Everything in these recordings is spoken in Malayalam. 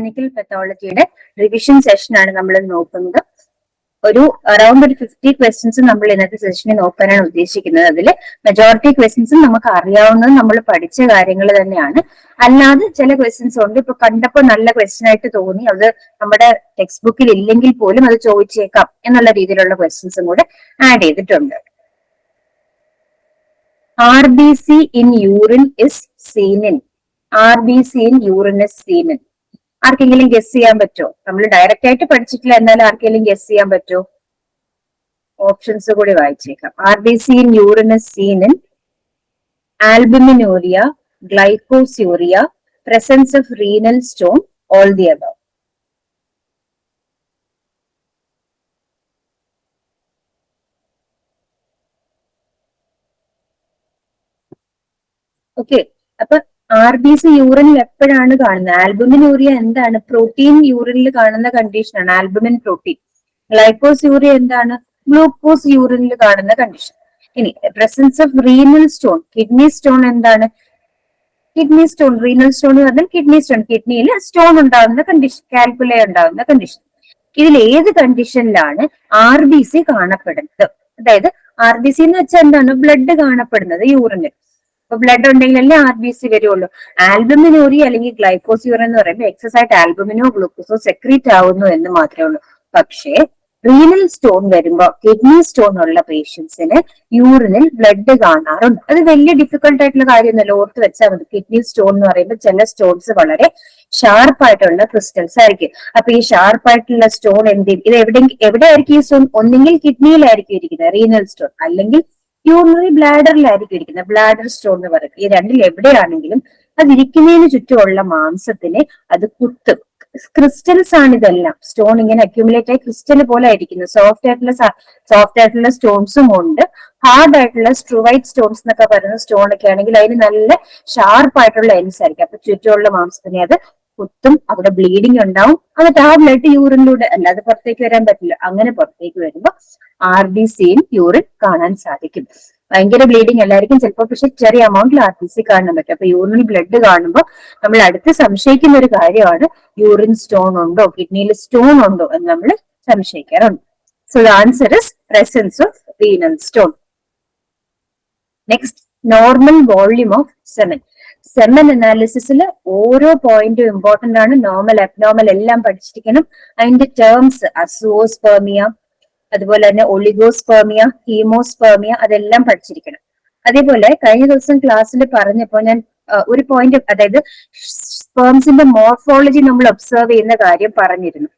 ക്ലിനിക്കൽ പത്തോളജിയുടെ റിവിഷൻ സെഷനാണ് നമ്മൾ നോക്കുന്നത്. ഒരു അറൌണ്ട് ഒരു 50 ക്വസ്റ്റ്യൻസ് നമ്മൾ ഇന്നത്തെ സെഷനിൽ നോക്കാനാണ് ഉദ്ദേശിക്കുന്നത്. അതിൽ മെജോറിറ്റി ക്വസ്റ്റ്യൻസും നമുക്ക് അറിയാവുന്നത് നമ്മൾ പഠിച്ച കാര്യങ്ങൾ തന്നെയാണ്. അല്ലാതെ ചില ക്വസ്റ്റ്യൻസ് ഉണ്ട്, ഇപ്പൊ കണ്ടപ്പോൾ നല്ല ക്വസ്റ്റ്യൻ ആയിട്ട് തോന്നി, അത് നമ്മുടെ ടെക്സ്റ്റ് ബുക്കിൽ ഇല്ലെങ്കിൽ പോലും അത് ചോദിച്ചേക്കാം എന്നുള്ള രീതിയിലുള്ള ക്വസ്റ്റ്യൻസും കൂടെ ആഡ് ചെയ്തിട്ടുണ്ട്. RBC in urine is seen in. RBC in urine is seen in. ആർക്കെങ്കിലും ഗസ് ചെയ്യാൻ പറ്റുമോ? നമ്മൾ ഡയറക്റ്റ് ആയിട്ട് പഠിച്ചിട്ടില്ല, എന്നാലും ആർക്കെങ്കിലും ഗസ് ചെയ്യാൻ പറ്റുമോ? ഓപ്ഷൻസ് കൂടി വായിച്ചേക്കാം. RBC in urine is seen in albuminuria, glycosuria, presence of renal stone, all the above. Okay, അപ്പൊ RBC യൂറിനിൽ എപ്പോഴാണ് കാണുന്നത്? ആൽബുമിനൂറിയ എന്താണ്? പ്രോട്ടീൻ യൂറിനിൽ കാണുന്ന കണ്ടീഷനാണ് ആൽബുമിൻ പ്രോട്ടീൻ. ഗ്ലൈക്കോസ്യൂറിയ എന്താണ്? ഗ്ലൂക്കോസ് യൂറിനിൽ കാണുന്ന കണ്ടീഷൻ. ഇനി presence of renal stone, kidney stone എന്താണ്? കിഡ്നി സ്റ്റോൺ, റീനൽ സ്റ്റോൺ എന്ന് പറഞ്ഞാൽ കിഡ്നി സ്റ്റോൺ, കിഡ്നിയിൽ സ്റ്റോൺ ഉണ്ടാകുന്ന കണ്ടീഷൻ, കാൽക്കുലേ ഉണ്ടാകുന്ന കണ്ടീഷൻ. ഇതിൽ ഏത് കണ്ടീഷനിലാണ് RBC കാണപ്പെടുന്നത്? അതായത് RBC എന്ന് വെച്ചാൽ എന്താണ്? ബ്ലഡ് കാണപ്പെടുന്നത് യൂറിനിൽ. അപ്പൊ ബ്ലഡ് ഉണ്ടെങ്കിലല്ലേ RBC വരുള്ളൂ. ആൽബുമിനൂറിയ അല്ലെങ്കിൽ ഗ്ലൈക്കോസ്യൂറിയ എന്ന് പറയുമ്പോൾ എക്സസ് ആയിട്ട് ആൽബുമിനോ ഗ്ലൂക്കോസോ സെക്രീറ്റ് ആവുന്നു എന്ന് മാത്രമേ ഉള്ളൂ. പക്ഷേ റീനൽ സ്റ്റോൺ വരുമ്പോൾ, കിഡ്നി സ്റ്റോൺ ഉള്ള പേഷ്യൻസിന് യൂറിനിൽ ബ്ലഡ് കാണാറുണ്ട്. അത് വലിയ ഡിഫിക്കൽട്ട് ആയിട്ടുള്ള കാര്യമൊന്നുമല്ല, ഓർത്ത് വെച്ചാൽ മതി. കിഡ്നി സ്റ്റോൺ എന്ന് പറയുമ്പോൾ ചില സ്റ്റോൺസ് വളരെ ഷാർപ്പായിട്ടുള്ള ക്രിസ്റ്റൽസ് ആയിരിക്കും. അപ്പൊ ഈ ഷാർപ്പായിട്ടുള്ള സ്റ്റോൺ ഇത് എവിടെയായിരിക്കും ഈ സ്റ്റോൺ? ഒന്നെങ്കിൽ കിഡ്നിയിലായിരിക്കും ഇരിക്കുന്നത് റീനൽ സ്റ്റോൺ, അല്ലെങ്കിൽ യൂറിനറി ബ്ലാഡറിലായിരിക്കും ഇരിക്കുന്നത്, ബ്ലാഡർ സ്റ്റോൺ എന്ന് പറയും. ഈ രണ്ടിൽ എവിടെയാണെങ്കിലും അതിരിക്കുന്നതിന് ചുറ്റുമുള്ള മാംസത്തിനെ അത് കുത്തും. ക്രിസ്റ്റൽസ് ആണ് ഇതെല്ലാം. സ്റ്റോൺ ഇങ്ങനെ അക്യുമുലേറ്റ് ആയി ക്രിസ്റ്റൽ പോലെ ആയിരിക്കുന്നു. സോഫ്റ്റ് ആയിട്ടുള്ള സ്റ്റോൺസും ഉണ്ട്, ഹാർഡ് ആയിട്ടുള്ള സ്ട്രുവൈറ്റ് സ്റ്റോൺസ് എന്നൊക്കെ പറയുന്ന സ്റ്റോൺ ഒക്കെ ആണെങ്കിൽ അതിന് നല്ല ഷാർപ്പ് ആയിട്ടുള്ള എൻസ് ആയിരിക്കും. അപ്പൊ ചുറ്റുമുള്ള മാംസത്തിനെ അത് കുത്തും, അവിടെ ബ്ലീഡിങ് ഉണ്ടാവും. എന്നിട്ട് ആ ബ്ലഡ് യൂറിനിലൂടെ, അല്ലാതെ പുറത്തേക്ക് വരാൻ പറ്റില്ല. അങ്ങനെ പുറത്തേക്ക് വരുമ്പോൾ RBCയും യൂറിൻ കാണാൻ സാധിക്കും. ഭയങ്കര ബ്ലീഡിങ് അല്ലായിരിക്കും ചിലപ്പോൾ, പക്ഷെ ചെറിയ അമൗണ്ടിൽ RBC കാണാൻ പറ്റും. അപ്പൊ യൂറിനിൽ ബ്ലഡ് കാണുമ്പോൾ നമ്മൾ അടുത്ത് സംശയിക്കുന്ന ഒരു കാര്യമാണ്, യൂറിൻ സ്റ്റോൺ ഉണ്ടോ, കിഡ്നിയിൽ സ്റ്റോൺ ഉണ്ടോ എന്ന് നമ്മൾ സംശയിക്കാറുണ്ട്. So the answer is presence of renal stone. Next, normal volume of semen. Semen അനാലിസിസിൽ ഓരോ പോയിന്റും ഇമ്പോർട്ടന്റ് ആണ്. നോർമൽ, അബ്നോർമൽ എല്ലാം പഠിച്ചിരിക്കണം. അതിന്റെ ടേംസ് അസുവോസ്പെർമിയ, അതുപോലെ തന്നെ ഒളിഗോസ്പെർമിയ, ഹീമോസ്പെർമിയ, അതെല്ലാം പഠിച്ചിരിക്കണം. അതേപോലെ കഴിഞ്ഞ ദിവസം ക്ലാസ്സിൽ പറഞ്ഞപ്പോ ഞാൻ ഒരു പോയിന്റ്, അതായത് സ്പേംസിന്റെ മോർഫോളജി നമ്മൾ ഒബ്സർവ് ചെയ്യുന്ന കാര്യം പറഞ്ഞിരുന്നു.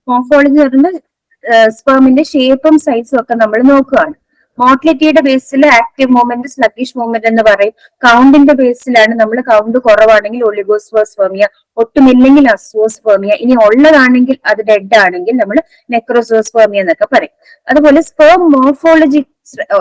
മോർഫോളജി പറയുന്നത് സ്പേമിന്റെ ഷേപ്പും സൈസും ഒക്കെ നമ്മൾ നോക്കുകയാണ്. മോട്ടിലിറ്റിയുടെ ബേസിൽ ആക്റ്റീവ് മൂവ്മെന്റ്, സ്ലഗിഷ് മൂവ്മെന്റ് എന്ന് പറയും. കൗണ്ടിന്റെ ബേസിലാണ് നമ്മൾ കൗണ്ട് കുറവാണെങ്കിൽ ഒളിഗോസ്പെർമിയ, ഒട്ടുമില്ലെങ്കിൽ അസുവോസ്പെർമിയ, ഇനി ഉള്ളതാണെങ്കിൽ അത് ഡെഡ് ആണെങ്കിൽ നമ്മൾ നെക്രോസോസ്പെർമിയ എന്നൊക്കെ പറയും. അതുപോലെ സ്പേം മോർഫോളജി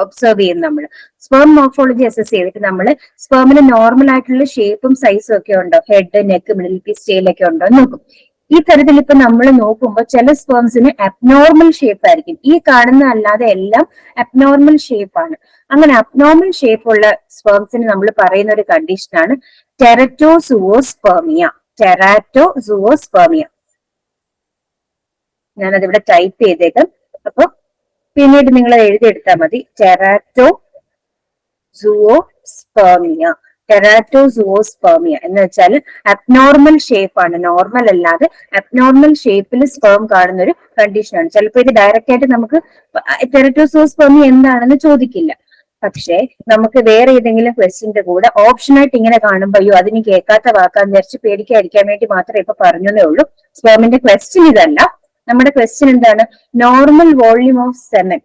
ഒബ്സർവ് ചെയ്യും നമ്മൾ. സ്പേം മോർഫോളജി അസസ് ചെയ്തിട്ട് നമ്മൾ സ്പേമിന് നോർമൽ ആയിട്ടുള്ള ഷേപ്പും സൈസും ഒക്കെ ഉണ്ടോ, ഹെഡ്, നെക്ക്, മിഡിൽ പീസ്, ടെയിലൊക്കെ ഉണ്ടോ എന്ന് നോക്കും. ഈ തരത്തിൽ ഇപ്പൊ നമ്മൾ നോക്കുമ്പോൾ ചില സ്പേംസിന് അബ്നോർമൽ ഷേപ്പ് ആയിരിക്കും. ഈ കാണുന്ന അല്ലാതെ എല്ലാം അബ്നോർമൽ ഷേപ്പ് ആണ്. അങ്ങനെ അബ്നോർമൽ ഷേപ്പ് ഉള്ള സ്പേംസിന് നമ്മൾ പറയുന്ന ഒരു കണ്ടീഷനാണ് ടെററ്റോസുവോസ്പെർമിയ. ടെറാറ്റോസുവോസ്പെർമിയ. ഞാനതിവിടെ ടൈപ്പ് ചെയ്തേക്കാം, അപ്പൊ പിന്നീട് നിങ്ങൾ എഴുതിയെടുത്താൽ മതി. ടെറാറ്റോസുവോസ്പെർമിയ. ടെറാറ്റോസുവോസ്പെർമിയ എന്ന് വെച്ചാൽ അബ്നോർമൽ ഷേപ്പ് ആണ്, നോർമൽ അല്ലാതെ അബ്നോർമൽ ഷേപ്പിൽ സ്പേം കാണുന്ന ഒരു കണ്ടീഷനാണ്. ചിലപ്പോൾ ഇത് ഡയറക്റ്റ് ആയിട്ട് നമുക്ക് ടെററ്റോസുവോസ്പെർമിയ എന്താണെന്ന് ചോദിക്കില്ല. പക്ഷെ നമുക്ക് വേറെ ഏതെങ്കിലും ക്വസ്റ്റ്യന്റെ കൂടെ ഓപ്ഷനായിട്ട് ഇങ്ങനെ കാണുമ്പോൾ അയ്യോ അതിന് കേൾക്കാത്ത വാക്കാന്ന് വിചാരിച്ച് പേടിക്കാതിരിക്കാൻ വേണ്ടി മാത്രമേ ഇപ്പൊ പറഞ്ഞതേ ഉള്ളൂ. സ്പേമിന്റെ ക്വസ്റ്റ്യൻ ഇതല്ല. നമ്മുടെ ക്വസ്റ്റ്യൻ എന്താണ്? നോർമൽ വോള്യൂം ഓഫ് സെമൻ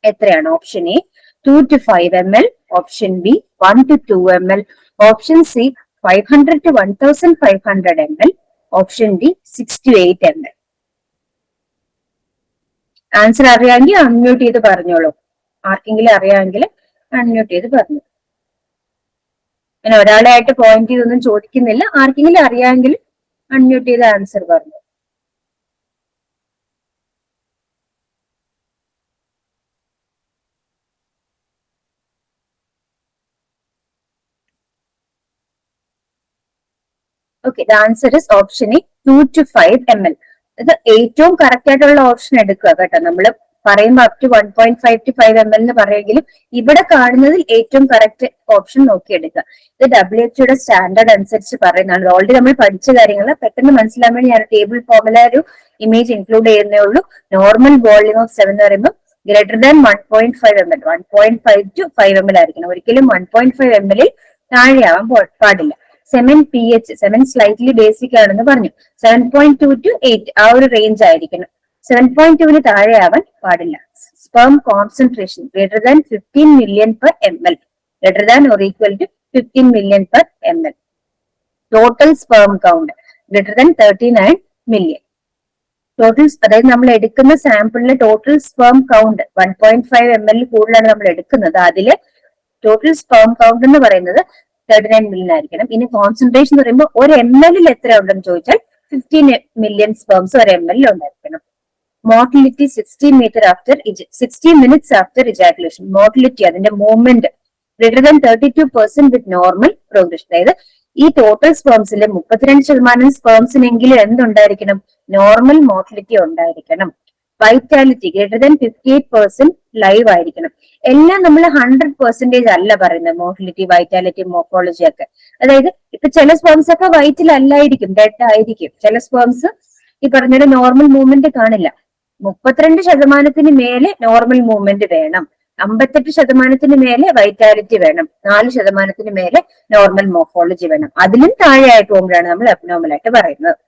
എത്രയാണ്? Option A 2 to 5 ml, option B 1 to 2 ml, option C 500 to 1500 ml, option D 6 to 8 ml. Answer അറിയാമെങ്കിൽ അൺമ്യൂട്ട് ചെയ്ത് പറഞ്ഞോളൂ. ആർക്കെങ്കിലും അറിയാമെങ്കിൽ അൺമ്യൂട്ട് ചെയ്ത് പറഞ്ഞു. ഞാൻ ഒരാളെ ആയിട്ട് പോയിന്റ് ചെയ്തൊന്നും ചോദിക്കുന്നില്ല. ആർക്കെങ്കിലും അറിയാമെങ്കിൽ അൺമ്യൂട്ട് ചെയ്ത് ആൻസർ പറഞ്ഞു. Okay, the answer is option A 2 to 5 ml. ഇത് ഏറ്റവും കറക്റ്റ് ആയിട്ടുള്ള ഓപ്ഷൻ എടുക്കുക കേട്ടോ. നമ്മൾ പറയുമ്പോൾ അപ് ടു 1.5 to 5 ml എന്ന് പറയുമെങ്കിലും ഇവിടെ കാണുന്നതിൽ ഏറ്റവും കറക്റ്റ് ഓപ്ഷൻ നോക്കിയെടുക്കുക. ഇത് WHO സ്റ്റാൻഡേർഡ് അനുസരിച്ച് പറയുന്നതാണ്. ഓൾറെഡി നമ്മൾ പഠിച്ച കാര്യങ്ങൾ പെട്ടെന്ന് മനസ്സിലാൻ വേണ്ടി ഞാൻ ടേബിൾ ഫോമില ഒരു ഇമേജ് ഇൻക്ലൂഡ് ചെയ്യുന്നേ ഉള്ളൂ. നോർമൽ വോളിയം ഓഫ് 7 എന്ന് പറയുമ്പോൾ greater than 1.5 ml, 1.5 to 5 ml ആയിരിക്കണം. ഒരിക്കലും 1.5 ml താഴെയാവാൻ പാടില്ല. Semen pH, semen slightly basic ആണെന്ന് പറഞ്ഞു. 7.2 to 8 ആ ഒരു റേഞ്ച് ആയിരിക്കണം. 7.2 താഴെ ആവാൻ പാടില്ല. Sperm concentration greater than 15 million per ml, greater than or equal to 15 million per ml. Total sperm count greater than 39 million. Total, അതായത് നമ്മൾ എടുക്കുന്ന സാമ്പിളിലെ ടോട്ടൽ സ്പെർം കൗണ്ട് 1.5 ml കൂടുതലാണ് നമ്മൾ എടുക്കുന്നത്. അതില് ടോട്ടൽ സ്പെർം കൗണ്ട് എന്ന് പറയുന്നത് 39 million ആയിരിക്കണം. ഇനി കോൺസെൻട്രേഷൻ എന്ന് പറയുമ്പോൾ ഒരു ml എത്ര ഉണ്ടെന്ന് ചോദിച്ചാൽ 15 million സ്പെർംസ് ഒരു ml ഉണ്ടായിരിക്കണം. Motility 60 minutes after ejaculation. Motility, അതിന്റെ movement greater than 32% with normal progression. അതായത് ഈ ടോട്ടൽ സ്പെർംസിലെ 32% സ്പെർംസിനെങ്കിലും എന്തുണ്ടായിരിക്കണം? നോർമൽ മോട്ടിലിറ്റി ഉണ്ടായിരിക്കണം. വൈറ്റാലിറ്റി ഗ്രേറ്റർ ദാൻ 58% ലൈവ് ആയിരിക്കണം. എല്ലാം നമ്മൾ 100% അല്ല പറയുന്നത്. മോട്ടിലിറ്റി, വൈറ്റാലിറ്റി, മോർഫോളജി ഒക്കെ. അതായത് ഇപ്പൊ ചില സ്പെർംസ് ഒക്കെ വൈറ്റിൽ അല്ലായിരിക്കും, ഡെഡ് ആയിരിക്കും. ചില സ്പെർംസ് ഈ പറഞ്ഞ നോർമൽ മൂവ്മെന്റ് കാണില്ല. 32% മേലെ നോർമൽ മൂവ്മെന്റ് വേണം. 58% മേലെ വൈറ്റാലിറ്റി വേണം. 4% മേലെ നോർമൽ മോർഫോളജി വേണം. അതിലും താഴെയായിട്ട് പോകുമ്പോഴാണ് നമ്മൾ അബ്നോർമൽ ആയിട്ട് പറയുന്നത്.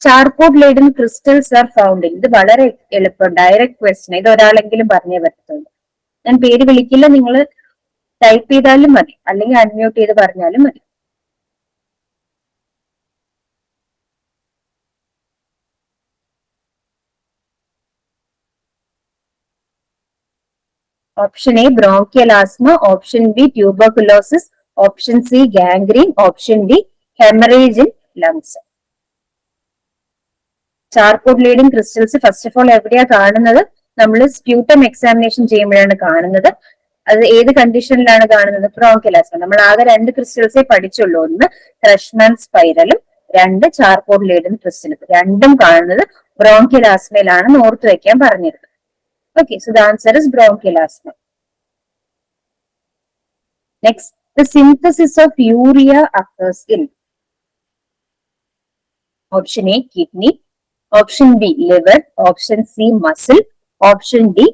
Charcoal laden crystals are found in. ഇത് വളരെ എളുപ്പം, ഡയറക്റ്റ് ക്വസ്റ്റ്യൻ. ഇത് ഒരാളെങ്കിലും പറഞ്ഞേ പറ്റത്തുള്ളൂ. ഞാൻ പേര് വിളിക്കില്ല, നിങ്ങൾ ടൈപ്പ് ചെയ്താലും മതി, അല്ലെങ്കിൽ അൺമ്യൂട്ട് ചെയ്ത് പറഞ്ഞാലും മതി. Option A bronchial asthma, option B tuberculosis, option C gangrene, option D haemorrhage in lungs. Charcoal lading crystals first of all എവിടെയാ കാണുന്നത്? നമ്മൾ സ്പ്യൂട്ടം എക്സാമിനേഷൻ ചെയ്യുമ്പോഴാണ് കാണുന്നത്. അത് ഏത് കണ്ടീഷനിലാണ് കാണുന്നത്? Bronchial asthma. നമ്മൾ ആകെ 2 ക്രിസ്റ്റൽസേ പഠിച്ചുള്ളൂ. ഒന്ന് ക്രഷ്മാൻ സ്പൈറലും, 2 ചാർക്കോൾ ലേഡിംഗ് ക്രിസ്റ്റലും. രണ്ടും കാണുന്നത് ബ്രോങ്കിയൽ ആസ്മയിലാണെന്ന് ഓർത്തു വെക്കാൻ പറഞ്ഞിരുന്നു. Okay, so the answer is bronchial asthma. Next, the synthesis of urea occurs in. Option A kidney, option B liver, option C muscle, option D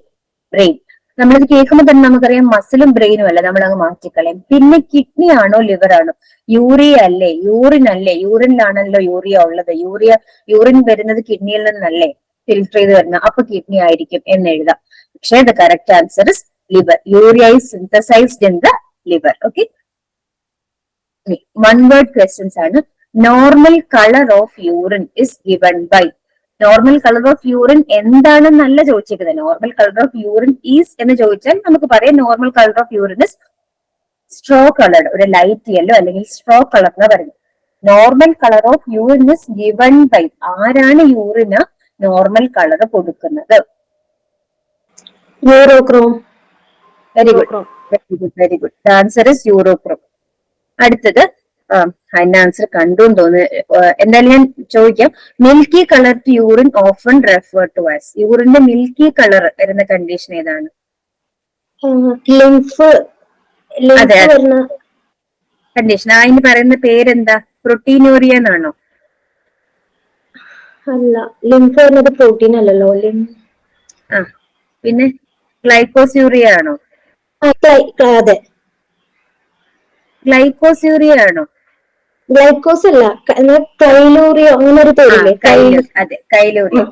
brain. നമ്മളിത് കേൾക്കുമ്പോൾ തന്നെ നമുക്കറിയാം മസിലും ബ്രെയിനും അല്ല, നമ്മൾ അങ്ങ് മാറ്റിക്കളയും. പിന്നെ കിഡ്നി ആണോ ലിവർ ആണോ? യൂറിയ അല്ലേ? യൂറിൻ അല്ലേ? യൂറിനിലാണല്ലോ യൂറിയ ഉള്ളത്. യൂറിൻ വരുന്നത് കിഡ്നിയിൽ നിന്നല്ലേ ഫിൽട്ടർ ചെയ്ത് വരുന്നത്. അപ്പൊ കിഡ്നി ആയിരിക്കും എന്ന് എഴുതാം. പക്ഷേ the correct answer is liver. Urea is synthesised in the liver. Okay, one word questions ആണ്. Normal colour of urine is given by. Normal colour of urine എന്താണെന്നല്ല ചോദിച്ചിരിക്കുന്നത്. Normal colour of urine is എന്ന് ചോദിച്ചാൽ നമുക്ക് പറയാം normal colour of urine is straw coloured, ഒരു ലൈറ്റ് യെല്ലോ അല്ലെങ്കിൽ സ്ട്രോ കളർ എന്ന് പറയുന്നത്. Normal colour of urine is given by. ആരാണ് യൂറിന് നോർമൽ കളർ കൊടുക്കുന്നത്? Urochrome. Very good, very good. The answer is urochrome. അടുത്തത് അതിന്റെ ആൻസർ കണ്ടു എന്ന് തോന്നുന്നു. എന്തായാലും ഞാൻ ചോദിക്കാം. Milky colour to urine often refer to as. യൂറിന്റെ മിൽക്കി കളർ വരുന്ന കണ്ടീഷൻ ഏതാണ്? കണ്ടീഷൻ അതിന് പറയുന്ന പേരെന്താ? പ്രോട്ടീനൂറിയ എന്നാണോ? അല്ല, ലിംഫ് എന്നത് പ്രോട്ടീൻ അല്ലല്ലോ. പിന്നെ ഗ്ലൈക്കോസ്യൂറിയ ആണോ? അതെ, ഗ്ലൈക്കോസ്യൂറിയ ആണോ? ഗ്ലൈക്കോസ് അല്ല, കൈലൂറിയ അങ്ങനെ ഒരു പേരില്ലേ? അതെ, കൈലൂറിയ.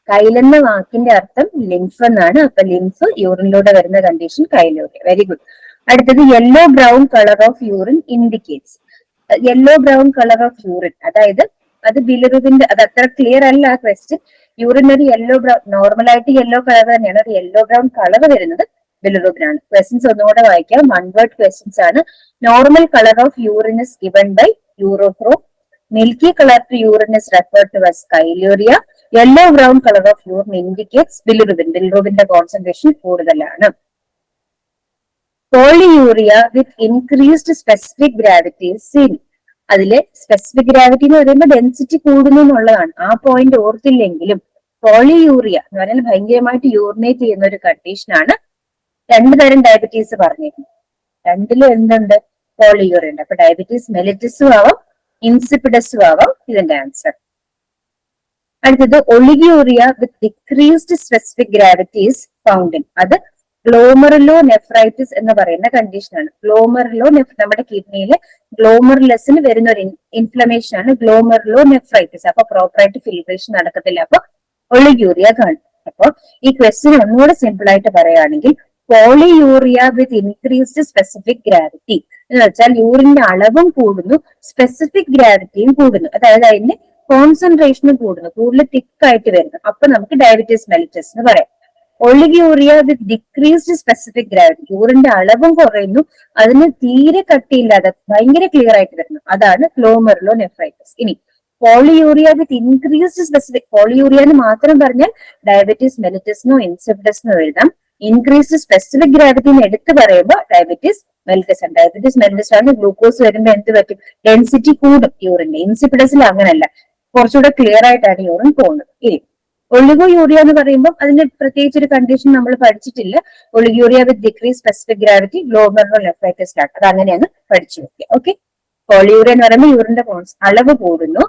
കൈലെന്ന വാക്കിന്റെ അർത്ഥം ലിംഫ് എന്നാണ്. അപ്പൊ ലിംഫ് യൂറിനിലൂടെ വരുന്ന കണ്ടീഷൻ കൈലൂറിയ. Very good. അടുത്തത് yellow brown colour of urine indicates. Yellow brown colour of urine, അതായത് അത് ബിലിറുബിന്റെ, അത് അത്ര ക്ലിയർ അല്ല ആ ക്വസ്റ്റ്യൻ. യൂറിൻ ഒരു യെല്ലോ ബ്രൗൺ, നോർമലായിട്ട് യെല്ലോ കളർ തന്നെയാണ്. ഒരു യെല്ലോ ബ്രൗൺ കളർ വരുന്നത് ബിലിറുബിനാണ്. ക്വസ്റ്റ്യൻസ് ഒന്നുകൂടെ വായിക്കാം. വൺ വേർഡ് ക്വസ്റ്റ്യൻസ് ആണ്. Normal colour of urine is given by urochrome. Milky colour to urine is referred to as chyluria. Yellow brown colour of urine indicates bilirubin. ബിലിറുബിന്റെ കോൺസെൻട്രേഷൻ കൂടുതലാണ്. Polyuria with increased specific gravity seen. അതില് സ്പെസിഫിക് ഗ്രാവിറ്റി എന്ന് പറയുമ്പോൾ ഡെൻസിറ്റി കൂടുന്നു എന്നുള്ളതാണ്. ആ പോയിന്റ് ഓർത്തില്ലെങ്കിലും പോളിയൂറിയ എന്ന് പറഞ്ഞാൽ ഭയങ്കരമായിട്ട് യൂറിനേറ്റ് ചെയ്യുന്ന ഒരു കണ്ടീഷനാണ്. 2 തരം ഡയബറ്റീസ് പറഞ്ഞിരുന്നു. രണ്ടിലും എന്തുണ്ട്? പോളിയൂറിയ ഉണ്ട്. അപ്പൊ ഡയബറ്റീസ് മെലിറ്റസും ആവാം ഇൻസിപ്പിഡസും ആവാം ഇതിന്റെ ആൻസർ. അടുത്തത് ഒളിഗ്യൂറിയ വിത്ത് ഡിക്രീസ്ഡ് സ്പെസിഫിക് ഗ്രാവിറ്റീസ് ഫൗണ്ട് ഇൻ. അത് ഗ്ലോമറുലോ നെഫ്രൈറ്റിസ് എന്ന് പറയുന്ന കണ്ടീഷനാണ്. ഗ്ലോമറുലോ നമ്മുടെ കിഡ്നിയില് ഗ്ലോമറുലസിന് വരുന്ന ഒരു ഇൻഫ്ലമേഷൻ ആണ് ഗ്ലോമറുലോ നെഫ്രൈറ്റിസ്. അപ്പൊ പ്രോപ്പറായിട്ട് ഫിൽട്രേഷൻ നടക്കത്തില്ല. അപ്പൊ ഒളിഗ്യൂറിയ കാണും. അപ്പൊ ഈ ക്വസ്റ്റ്യൻ ഒന്നുകൂടെ സിമ്പിൾ ആയിട്ട് പറയുകയാണെങ്കിൽ polyurea with increased specific gravity എന്ന് വെച്ചാൽ യൂറിന്റെ അളവും കൂടുന്നു സ്പെസിഫിക് ഗ്രാവിറ്റിയും കൂടുന്നു. അതായത് അതിന്റെ കോൺസെൻട്രേഷനും കൂടുന്നു, കൂടുതൽ തിക്കായിട്ട് വരുന്നു. അപ്പൊ നമുക്ക് ഡയബറ്റീസ് മെലിറ്റസ് എന്ന് പറയാം. ഒളിഗ്യൂറിയ വിത്ത് ഡിക്രീസ്ഡ് സ്പെസിഫിക് ഗ്രാവിറ്റി, യൂറിന്റെ അളവും കുറയുന്നു, അതിന് തീരെ കട്ടിയില്ലാതെ ഭയങ്കര ക്ലിയർ ആയിട്ട് വരുന്നു, അതാണ് ഗ്ലോമറുലോ നെഫ്രൈറ്റിസ്. ഇനി polyurea with increased specific, polyurea എന്ന് മാത്രം പറഞ്ഞാൽ ഡയബറ്റീസ് മെലിറ്റസിനോ ഇൻസിപ്പിഡസിനോ എഴുതാം. ഇൻക്രീസ്ഡ് സ്പെസിഫിക് ഗ്രാവിറ്റിന്ന് എടുത്ത് പറയുമ്പോൾ ഡയബറ്റീസ് മെലിറ്റസ് ആണ്. ഡയബറ്റീസ് മെലിറ്റസ് ആണ് ഗ്ലൂക്കോസ് വരുമ്പോൾ എന്ത് പറ്റും? ഡെൻസിറ്റി കൂടും യൂറിന്റെ. ഇൻസിപ്പിഡസിൽ അങ്ങനല്ല, കുറച്ചുകൂടെ ക്ലിയർ ആയിട്ടാണ് യൂറിൻ പോകുന്നത്. ഇനി ഒളിഗോയൂറിയ എന്ന് പറയുമ്പോൾ അതിന്റെ പ്രത്യേകിച്ച് ഒരു കണ്ടീഷൻ നമ്മൾ പഠിച്ചിട്ടില്ല. Oliguria with decrease specific gravity glomerulonephritis ആണ്. അത് അങ്ങനെയാണ് പഠിച്ചു വെക്കുക. ഓക്കെ. പോളിയൂറിയ എന്ന് പറയുമ്പോൾ യൂറിന്റെ അളവ് കൂടുന്നു,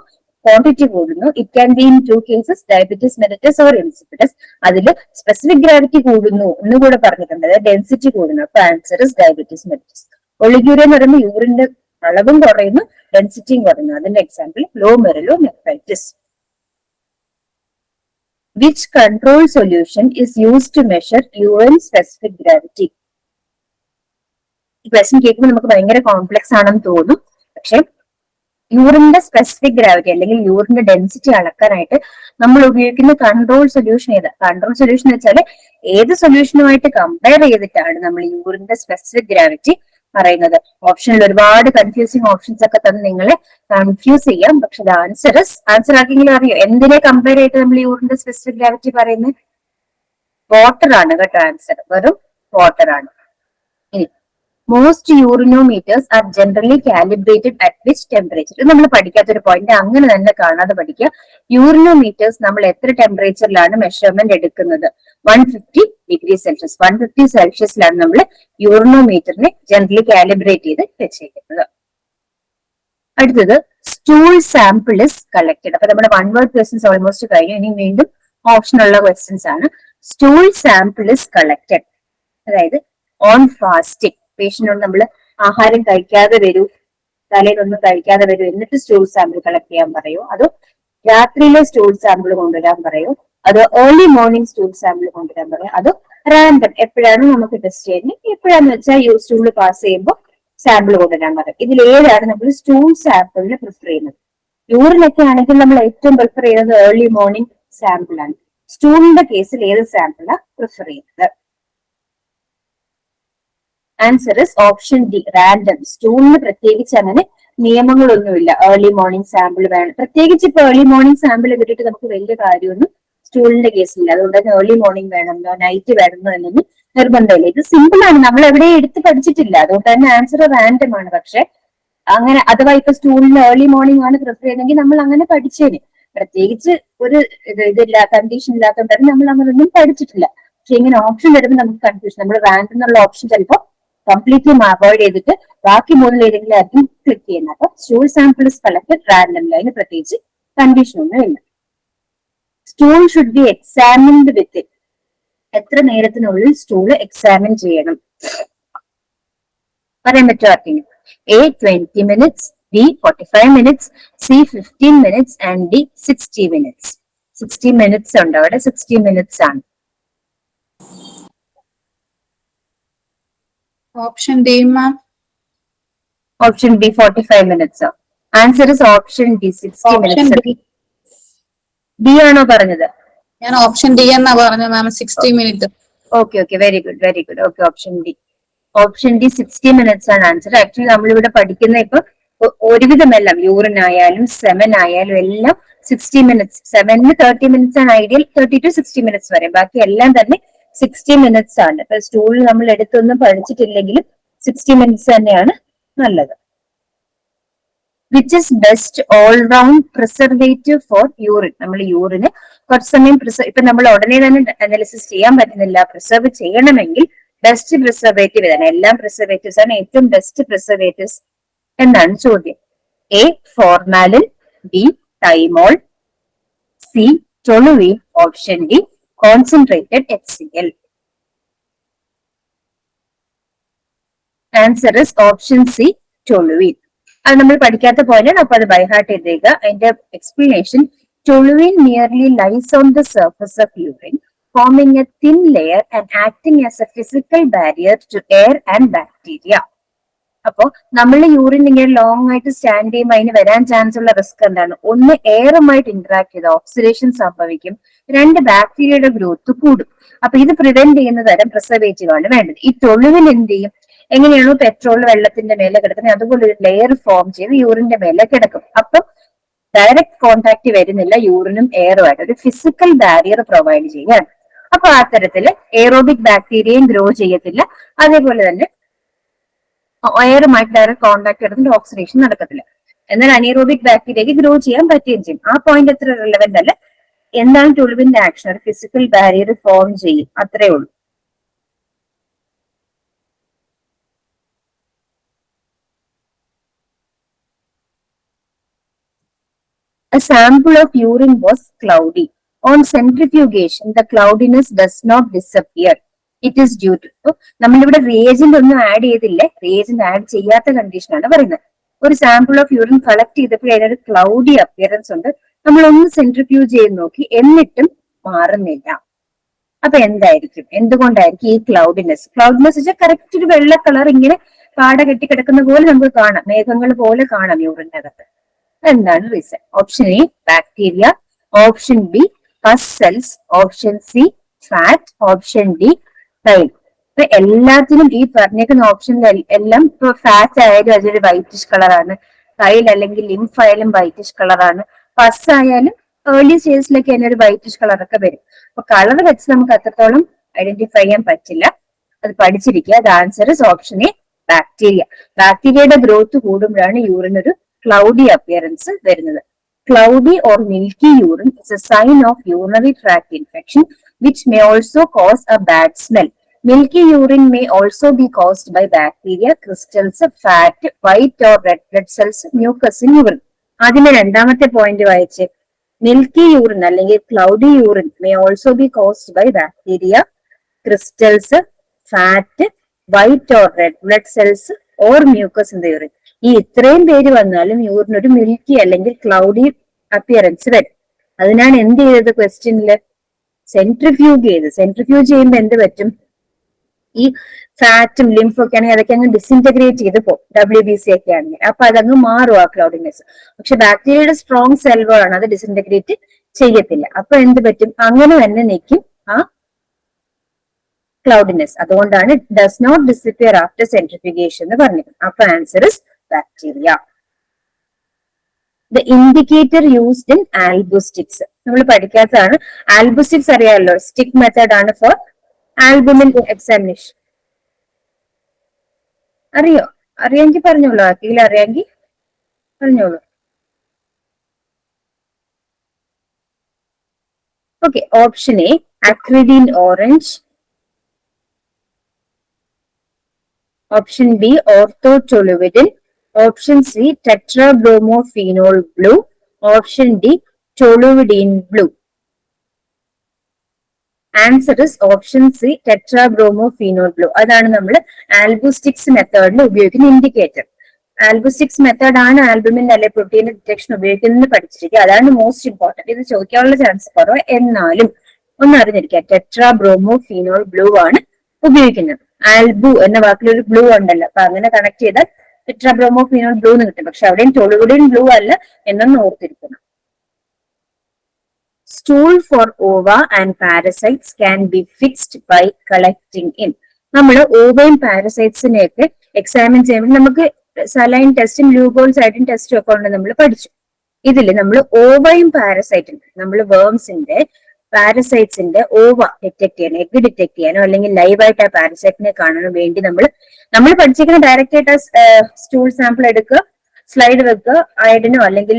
ക്വാണ്ടിറ്റി കൂടുന്നു. It can be in 2 cases, diabetes mellitus or insipidus. അതിൽ സ്പെസിഫിക് ഗ്രാവിറ്റി കൂടുന്നു എന്നുകൂടെ പറഞ്ഞിട്ടുണ്ട്, അതായത് ഡെൻസിറ്റി കൂടുന്നു. അപ്പൊ ആൻസർ ഇസ് ഡയബറ്റീസ് മെലിറ്റസ്. ഒളിഗൂറിയ എന്ന് പറയുമ്പോൾ യൂറിന്റെ അളവും കുറയുന്നു ഡെൻസിറ്റിയും കുറയുന്നു. അതിന്റെ example glomerulo nephritis. Which control solution is used to measure urine specific gravity? ഈ ക്വസ്റ്റ്യൻ കേൾക്കുമ്പോൾ നമുക്ക് ഭയങ്കര കോംപ്ലക്സ് ആണെന്ന് തോന്നും. പക്ഷെ യൂറിന്റെ സ്പെസിഫിക് ഗ്രാവിറ്റി അല്ലെങ്കിൽ യൂറിന്റെ ഡെൻസിറ്റി അളക്കാനായിട്ട് നമ്മൾ ഉപയോഗിക്കുന്ന കൺട്രോൾ സൊല്യൂഷൻ ഏതാ? കൺട്രോൾ സൊല്യൂഷൻ എന്ന് വെച്ചാൽ ഏത് സൊല്യൂഷനുമായിട്ട് കമ്പയർ ചെയ്തിട്ടാണ് നമ്മൾ യൂറിന്റെ സ്പെസിഫിക് ഗ്രാവിറ്റി പറയുന്നത്. ഓപ്ഷനിൽ ഒരുപാട് കൺഫ്യൂസിങ് ഓപ്ഷൻസ് ഒക്കെ തന്നെ നിങ്ങളെ കൺഫ്യൂസ് ചെയ്യാം. പക്ഷെ ആൻസർ ആർക്കെങ്കിലും അറിയോ എന്തിനെ കമ്പയർ ചെയ്തിട്ട് നമ്മൾ യൂറിന്റെ സ്പെസിഫിക് ഗ്രാവിറ്റി പറയുന്നത്? വാട്ടർ ആണ് കേട്ടോ ആൻസർ, വെറും വാട്ടർ ആണ്. ഇനി most urinometers are generally calibrated at which temperature? ഇത് നമ്മൾ പഠിക്കാത്തൊരു പോയിന്റ്, അങ്ങനെ തന്നെ കാണാതെ പഠിക്കുക. യൂറിനോമീറ്റേഴ്സ് നമ്മൾ എത്ര ടെമ്പറേച്ചറിലാണ് മെഷർമെന്റ് എടുക്കുന്നത്? 150 ഡിഗ്രി സെൽഷ്യസ്. 150 സെൽഷ്യസിലാണ് നമ്മൾ യൂറിനോമീറ്ററിനെ ജനറലി കാലിബ്രേറ്റ് ചെയ്ത് വെച്ചേക്കുന്നത്. അടുത്തത് സ്റ്റൂൾ സാമ്പിൾ ഇസ് കളക്റ്റഡ്. അപ്പൊ നമ്മുടെ 1 വേർഡ് ക്വസ്റ്റ്യൻസ് ഓൾമോസ്റ്റ് കഴിഞ്ഞു. ഇനി വീണ്ടും ഓപ്ഷനുള്ള ക്വസ്റ്റ്യൻസ് ആണ്. സ്റ്റൂൾ സാമ്പിൾ ഇസ് കളക്റ്റഡ്, അതായത് ഓൺ ഫാസ്റ്റിംഗ് പേഷ്യന്റിനോട് നമ്മൾ ആഹാരം കഴിക്കാതെ വരൂ, തലേന്നൊന്നും കഴിക്കാതെ വരൂ, എന്നിട്ട് സ്റ്റൂൾ സാമ്പിൾ കളക്ട് ചെയ്യാൻ പറയൂ, അതോ രാത്രിയിലെ സ്റ്റൂൾ സാമ്പിൾ കൊണ്ടുവരാൻ പറയൂ, അതോ ഏർലി മോർണിംഗ് സ്റ്റൂൾ സാമ്പിൾ കൊണ്ടുവരാൻ പറയൂ, അതോ റാൻഡം എപ്പോഴാണ് നമുക്ക് ടെസ്റ്റ് ചെയ്യുന്നത്, എപ്പോഴാന്ന് വെച്ചാൽ സ്റ്റൂൾ പാസ് ചെയ്യുമ്പോൾ സാമ്പിൾ കൊണ്ടുവരാൻ പറയും. ഇതിൽ ഏതാണ് നമ്മൾ സ്റ്റൂൾ സാമ്പിളിന് പ്രിഫർ ചെയ്യുന്നത്? യൂറിനൊക്കെ ആണെങ്കിൽ നമ്മൾ ഏറ്റവും പ്രിഫർ ചെയ്യുന്നത് ഏർലി മോർണിംഗ് സാമ്പിൾ ആണ്. സ്റ്റൂളിന്റെ കേസിൽ ഏത് സാമ്പിളാണ് പ്രിഫർ ചെയ്യുന്നത്? Answer is option D, random. സ്റ്റൂളിന് പ്രത്യേകിച്ച് അങ്ങനെ നിയമങ്ങളൊന്നുമില്ല. ഏർലി മോർണിംഗ് സാമ്പിൾ വേണം, പ്രത്യേകിച്ച് ഇപ്പൊ ഏർലി മോർണിംഗ് സാമ്പിൾ കിട്ടിയിട്ട് നമുക്ക് വലിയ കാര്യമൊന്നും സ്റ്റൂളിന്റെ കേസില്ല. അതുകൊണ്ട് തന്നെ ഏർലി മോർണിംഗ് വേണമെന്നോ നൈറ്റ് വേണമെന്നോ എന്നൊന്നും നിർബന്ധമില്ല. ഇത് സിമ്പിൾ ആണ്, നമ്മൾ എവിടെയും എടുത്ത് പഠിച്ചിട്ടില്ല. അതുകൊണ്ട് തന്നെ ആൻസർ റാൻഡം ആണ്. പക്ഷെ അങ്ങനെ അഥവാ ഇപ്പൊ സ്റ്റൂളിന് ഏർലി മോർണിംഗ് ആണ് പ്രിഫർ ചെയ്യുന്നതെങ്കിൽ നമ്മൾ അങ്ങനെ പഠിച്ചേന്. പ്രത്യേകിച്ച് ഒരു ഇതില്ല, കണ്ടീഷൻ ഇല്ലാത്തതുകൊണ്ട് തന്നെ നമ്മൾ അങ്ങനെയൊന്നും പഠിച്ചിട്ടില്ല. പക്ഷെ ഇങ്ങനെ ഓപ്ഷൻ വരുമ്പോൾ നമുക്ക് കൺഫ്യൂഷൻ. നമ്മൾ റാൻഡം എന്നുള്ള ഓപ്ഷൻ ചിലപ്പോൾ കംപ്ലീറ്റ്ലി അവോയ്ഡ് ചെയ്തിട്ട് ബാക്കി മൂന്നിൽ ഏതെങ്കിലും ആയിരിക്കും ക്ലിക്ക് ചെയ്യുന്നത്. അപ്പൊ stool sample is collected randomly, അതിന് പ്രത്യേകിച്ച് കണ്ടീഷൻ ഒന്നും ഇല്ല. സ്റ്റൂൾ ഷുഡ് ബി എക്സാമിൻഡ് വിത്ത്, എത്ര നേരത്തിനുള്ളിൽ സ്റ്റൂൾ എക്സാമിൻ ചെയ്യണം? പറയാൻ പറ്റുമോ ആർക്കെങ്കിലും? A 20 minutes, B 45 minutes, C 15 minutes and D 60 minutes. 60 minutes ഉണ്ട് അവിടെ, 60 minutes ആണ്. Option D ma'am. Option B 45 minutes. Answer is option D 60 minutes. D ആണോ പറഞ്ഞത്? ഞാൻ ഓപ്ഷൻ ഡി എന്നാ പറഞ്ഞത് മാം, 60 minute. Okay, very good, very good. Okay, option D. Option D 60 minutes ആണ് ആൻസർ. ആക്ച്വലി നമ്മളിവിടെ പഠിക്കുന്ന ഇപ്പൊ ഒരുവിധം എല്ലാം യൂറിൻ ആയാലും സെമൻ ആയാലും എല്ലാം 60 minutes. സെമനിന് 30 minutes ആണ് ഐഡിയൽ, 30 to 60 minutes വരെ. ബാക്കി എല്ലാം തന്നെ 60 മിനിറ്റ്സ് ആണ്. ഇപ്പൊ സ്റ്റൂളിൽ നമ്മൾ എടുത്തൊന്നും പഠിച്ചിട്ടില്ലെങ്കിലും 60 മിനിറ്റ്സ് തന്നെയാണ് നല്ലത്. Which is best all round preservative for urine? നമ്മൾ യൂറിന് കുറച്ച് സമയം ഇപ്പൊ നമ്മൾ ഉടനെ തന്നെ അനാലിസിസ് ചെയ്യാൻ പറ്റുന്നില്ല, പ്രിസർവ് ചെയ്യണമെങ്കിൽ ബെസ്റ്റ് പ്രിസർവേറ്റീവ് ഏതാണ്? എല്ലാം പ്രിസർവേറ്റീവ്സ് ആണ്. ഏറ്റവും ബെസ്റ്റ് പ്രിസർവേറ്റീവ്സ് എന്നാണ് ചോദ്യം. A formalin, B thymol, C toluene, option D concentrated HCl. Answer is option C toluene. അത് നമ്മൾ പഠിക്കാത്ത പോലെയാണ്, അപ്പൊ അത് ബൈഹാർട്ട് ചെയ്തേക്കുക. അതിന്റെ explanation: toluene nearly lies on the surface of urine, forming a thin layer and acting as a physical barrier to air and bacteria. അപ്പോ നമ്മൾ യൂറിൻ ഇങ്ങനെ ലോങ് ആയിട്ട് സ്റ്റാൻഡ് ചെയ്യുമ്പോൾ അതിന് വരാൻ ചാൻസ് ഉള്ള റിസ്ക് എന്താണ്? ഒന്ന്, എയറുമായിട്ട് ഇന്ററാക്ട് ചെയ്ത് ഓക്സിഡേഷൻ സംഭവിക്കും. രണ്ട്, ബാക്ടീരിയയുടെ ഗ്രോത്ത് കൂടും. അപ്പൊ ഇത് പ്രിവെന്റ് ചെയ്യുന്ന തരം പ്രിസർവേറ്റീവ് ആണ് വേണ്ടത്. ഈ ടൊളുവിൻ എന്ത് ചെയ്യും? എങ്ങനെയാണോ പെട്രോൾ വെള്ളത്തിന്റെ മേലെ കിടക്കുന്നത് അതുപോലെ ഒരു ലെയർ ഫോം ചെയ്ത് യൂറിന്റെ മേലെ കിടക്കും. അപ്പൊ ഡയറക്റ്റ് കോൺടാക്ട് വരുന്നില്ല യൂറിനും എയറുമായിട്ട്, ഒരു ഫിസിക്കൽ ബാരിയർ പ്രൊവൈഡ് ചെയ്യാൻ. അപ്പൊ ആ തരത്തില് എയറോബിക് ബാക്ടീരിയയും ഗ്രോ ചെയ്യത്തില്ല, അതേപോലെ തന്നെ എയറുമായിട്ട് ഡയറക്റ്റ് കോൺടാക്ട് എടുത്തിട്ട് ഓക്സിഡേഷൻ നടക്കത്തില്ല. എന്നാൽ അനീറോബിക് ബാക്ടീരിയക്ക് ഗ്രോ ചെയ്യാൻ പറ്റുകയും ചെയ്യും. ആ പോയിന്റ് അത്ര റിലവന്റ് അല്ല. എന്താണ് ടൊളുവിന്റെ ആക്ഷൻ? ഒരു ഫിസിക്കൽ ബാരിയർ ഫോം ചെയ്യും, അത്രേ ഉള്ളൂ. A sample of urine was cloudy. On centrifugation, the cloudiness does not disappear. It is due to നമ്മളിവിടെ റിയേജന്റ് ഒന്നും ആഡ് ചെയ്തില്ലേ, റിയേജന്റ് ആഡ് ചെയ്യാത്ത കണ്ടീഷനാണ് പറയുന്നത്. ഒരു സാമ്പിൾ ഓഫ് യൂറിൻ കളക്ട് ചെയ്തപ്പോൾ അതിനൊരു ക്ലൗഡി അപ്പിയറൻസ് ഉണ്ട്. നമ്മളൊന്ന് സെൻട്രിഫ്യൂജ് ചെയ്ത് നോക്കി, എന്നിട്ടും മാറുന്നില്ല. അപ്പൊ എന്തായിരിക്കും, എന്തുകൊണ്ടായിരിക്കും ഈ ക്ലൗഡിനെസ്? ക്ലൗഡിനെസ് വെച്ചാൽ കറക്റ്റ് ഒരു വെള്ള കളർ ഇങ്ങനെ പാട കെട്ടിക്കിടക്കുന്ന പോലെ നമുക്ക് കാണാം, മേഘങ്ങൾ പോലെ കാണാം യൂറിന്റെ അകത്ത്. എന്താണ് reason? Option A bacteria, option B pus cells, option C fat, option D chyle. ഇപ്പൊ എല്ലാത്തിനും ഈ പറഞ്ഞേക്കുന്ന ഓപ്ഷനിൽ എല്ലാം ഇപ്പൊ ഫാറ്റ് ആയാലും അതൊരു വൈറ്റിഷ് കളറാണ്, തൈൽ അല്ലെങ്കിൽ ലിംഫ് ആയാലും വൈറ്റിഷ് കളറാണ്, പസ് ആയാലും ഏർലി സ്റ്റേജിലൊക്കെ തന്നെ ഒരു വൈറ്റിഷ് കളറൊക്കെ വരും. അപ്പൊ കളർ വെച്ച് നമുക്ക് അത്രത്തോളം ഐഡന്റിഫൈ ചെയ്യാൻ പറ്റില്ല, അത് പഠിച്ചിരിക്കുക. അത് answer is option A bacteria. ബാക്ടീരിയയുടെ ഗ്രോത്ത് കൂടുമ്പോഴാണ് യൂറിൻ ഒരു ക്ലൗഡി അപ്പിയറൻസ് വരുന്നത്. Cloudy or milky urine is a sign of urinary tract infection, which may also cause a bad smell. Milky urine may also be caused by bacteria, crystals, fat, white or red blood cells, mucus in urine. ആദ്യമേ രണ്ടാമത്തെ പോയിന്റ് വായിച്ച്. മിൽക്കി യൂറിൻ അല്ലെങ്കിൽ cloudy urine may also be caused by bacteria, crystals, fat, white or red blood cells or mucus in the urine. ഈ ഇത്രയും പേര് വന്നാലും യൂറിൻ ഒരു മിൽക്കി അല്ലെങ്കിൽ ക്ലൗഡി അപ്പിയറൻസ് വരും. അതിനാണ് എന്ത് ചെയ്തത് ക്വസ്റ്റ്യനില്? സെൻട്രിഫ്യൂഗ് ചെയ്ത്. സെൻട്രിഫ്യൂഗ് ചെയ്യുമ്പോൾ എന്ത് പറ്റും? ഈ ഫാറ്റും ലിംഫും ഒക്കെ ആണെങ്കിൽ അതൊക്കെ അങ്ങ് ഡിസിൻറ്റഗ്രേറ്റ് ചെയ്ത് പോകും, WBC ഒക്കെ ആണെങ്കിൽ. അപ്പൊ അതങ്ങ് മാറും ആ ക്ലൗഡിനെസ്. പക്ഷെ ബാക്ടീരിയയുടെ സ്ട്രോങ് സെൽകളാണ്, അത് ഡിസിൻറ്റഗ്രേറ്റ് ചെയ്യത്തില്ല. അപ്പൊ എന്ത് പറ്റും? അങ്ങനെ തന്നെ നിൽക്കും ആ ക്ലൗഡിനെസ്. അതുകൊണ്ടാണ് does not disappear after centrifugation എന്ന് പറഞ്ഞത്. അപ്പൊ answer is bacteria. The indicator used in albustics. നമ്മൾ പഠിക്കാത്തതാണ്. ആൽബുസ്റ്റിക്സ് അറിയാമല്ലോ, സ്റ്റിക് മെത്തേഡ് ആണ് ഫോർ ആൽബുമിൻ എക്സാമിനേഷൻ. അറിയാമെങ്കിൽ പറഞ്ഞോളൂ, ആർക്കെങ്കിലും അറിയാമെങ്കിൽ പറഞ്ഞോളൂ. Okay, option A acridine orange, option B orthotoluidine, option C tetrabromophenol blue, option D toluidine blue. Answer is option C tetrabromophenol blue. അതാണ് നമ്മൾ ആൽബുസ്റ്റിക്സ് മെത്തേഡിൽ ഉപയോഗിക്കുന്ന ഇൻഡിക്കേറ്റർ. ആൽബുസ്റ്റിക്സ് മെത്തേഡ് ആണ് ആൽബുമിൻ അല്ലെ പ്രോട്ടീൻ ഡിറ്റക്ഷൻ ഉപയോഗിക്കുന്നത് പഠിച്ചിരിക്കുക. അതാണ് മോസ്റ്റ് ഇമ്പോർട്ടന്റ്. ഇത് ചോദിക്കാനുള്ള ചാൻസ് കുറവ്, എന്നാലും ഒന്ന് അറിഞ്ഞിരിക്കുക, ടെട്രാബ്രോമോഫിനോൾ ബ്ലൂ ആണ് ഉപയോഗിക്കുന്നത്. ആൽബു എന്ന വാക്കിലൊരു ബ്ലൂ ഉണ്ടല്ലോ, അപ്പൊ അങ്ങനെ കണക്ട് ചെയ്താൽ ടെട്രാബ്രോമോഫിനോൾ ബ്ലൂ എന്ന് കിട്ടും. പക്ഷെ അവിടെയും ടൊളുവിഡിൻ ബ്ലൂ അല്ല എന്നൊന്ന് ഓർത്തിരിക്കണം. Stool for ova and parasites can be fixed by collecting in. നമ്മൾ ഓവയും പാരസൈറ്റ്സിനെയൊക്കെ എക്സാമിൻ ചെയ്യുമ്പോൾ നമുക്ക് സലൈൻ ടെസ്റ്റും ലൂഗോൾസൈഡിൻ ടെസ്റ്റും ഒക്കെ ഉണ്ട്, നമ്മൾ പഠിച്ചു. ഇതിൽ നമ്മൾ ഓവയും പാരസൈറ്റും, നമ്മൾ വേംസിന്റെ പാരസൈറ്റ്സിന്റെ ഓവ ഡിറ്റക്ട് ചെയ്യാനോ എഗ് ഡിറ്റക്ട് ചെയ്യാനോ അല്ലെങ്കിൽ ലൈവായിട്ട് ആ പാരസൈറ്റിനെ കാണാനോ വേണ്ടി നമ്മൾ പഠിച്ചിരിക്കുന്ന ഡയറക്റ്റ് ആയിട്ട് സ്റ്റൂൾ സാമ്പിൾ എടുക്കുക, സ്ലൈഡ് വെക്കുക, അയഡിനോ അല്ലെങ്കിൽ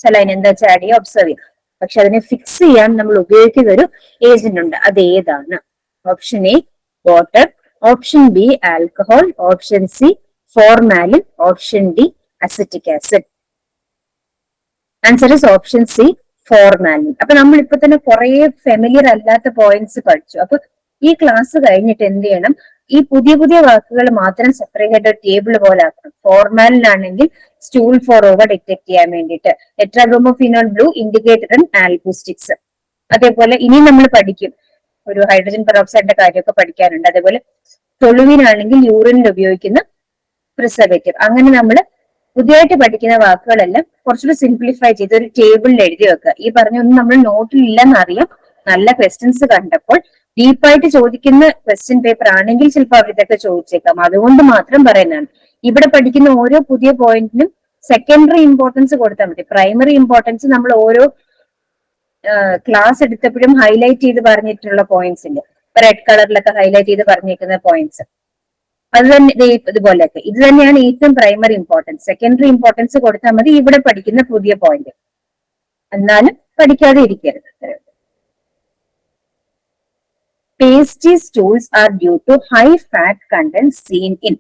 സലൈൻ എന്താ വെച്ചാൽ ആഡ് ചെയ്യുക, ഒബ്സർവ് ചെയ്യുക. പക്ഷെ അതിനെ ഫിക്സ് ചെയ്യാൻ നമ്മൾ ഉപയോഗിക്കുന്ന ഒരു ഏജന്റ് ഉണ്ട്. അത് ഏതാണ്? Option A water, option B alcohol, option C formalin, option D acetic acid. Answer is option C formalin. അപ്പൊ നമ്മൾ ഇപ്പൊ തന്നെ കുറെ ഫെമിലിയർ അല്ലാത്ത പോയിന്റ്സ് പഠിച്ചു. അപ്പൊ ഈ ക്ലാസ് കഴിഞ്ഞിട്ട് എന്ത് ചെയ്യണം? ഈ പുതിയ പുതിയ വാക്കുകൾ മാത്രം സെപ്പറേറ്റ് ആയിട്ട് ടേബിൾ പോലെ ആക്കണം. ഫോർമാലിൻ ആണെങ്കിൽ സ്റ്റൂൾ ഫോർ ഓവർ ഡിറ്റക്ട് ചെയ്യാൻ വേണ്ടിയിട്ട്, ടെട്രാബ്രോമോഫിനോൾ ബ്ലൂ ഇൻഡിക്കേറ്റർ ആൻഡ് ആൽബുസ്റ്റിക്സ്. അതേപോലെ ഇനി നമ്മൾ പഠിക്കും ഒരു ഹൈഡ്രജൻ പെറോക്സൈഡിന്റെ കാര്യമൊക്കെ പഠിക്കാനുണ്ട്. അതേപോലെ ടൊളുവിനാണെങ്കിൽ യൂറിനിൽ ഉപയോഗിക്കുന്ന പ്രിസർവേറ്റീവ്. അങ്ങനെ നമ്മൾ പുതിയതായിട്ട് പഠിക്കുന്ന വാക്കുകളെല്ലാം കുറച്ചുകൂടി സിംപ്ലിഫൈ ചെയ്ത് ഒരു ടേബിളിൽ എഴുതി വെക്കുക. ഈ പറഞ്ഞൊന്നും നമ്മൾ നോട്ടിൽ ഇല്ലെന്ന് അറിയാം. നല്ല ക്വസ്റ്റ്യൻസ് കണ്ടപ്പോൾ ഡീപ്പായിട്ട് ചോദിക്കുന്ന ക്വസ്റ്റ്യൻ പേപ്പർ ആണെങ്കിൽ ചിലപ്പോൾ അവർ ഇതൊക്കെ ചോദിച്ചേക്കാം. അതുകൊണ്ട് മാത്രം പറയുന്നതാണ്. ഇവിടെ പഠിക്കുന്ന ഓരോ പുതിയ പോയിന്റിനും സെക്കൻഡറി ഇമ്പോർട്ടൻസ് കൊടുത്താൽ മതി. പ്രൈമറി ഇമ്പോർട്ടൻസ് നമ്മൾ ഓരോ ക്ലാസ് എടുത്തപ്പോഴും ഹൈലൈറ്റ് ചെയ്ത് പറഞ്ഞിട്ടുള്ള പോയിന്റ്സ് ഉണ്ട്. റെഡ് കളറിലൊക്കെ ഹൈലൈറ്റ് ചെയ്ത് പറഞ്ഞിരിക്കുന്ന പോയിന്റ്സ് അത് തന്നെ ഇതുപോലെയൊക്കെ. ഇത് തന്നെയാണ് ഏറ്റവും പ്രൈമറി ഇമ്പോർട്ടൻസ്. സെക്കൻഡറി ഇമ്പോർട്ടൻസ് കൊടുത്താൽ മതി ഇവിടെ പഠിക്കുന്ന പുതിയ പോയിന്റ്. എന്നാലും പഠിക്കാതെ ഇരിക്കരുത്. Pasty stools are due to high fat content seen in.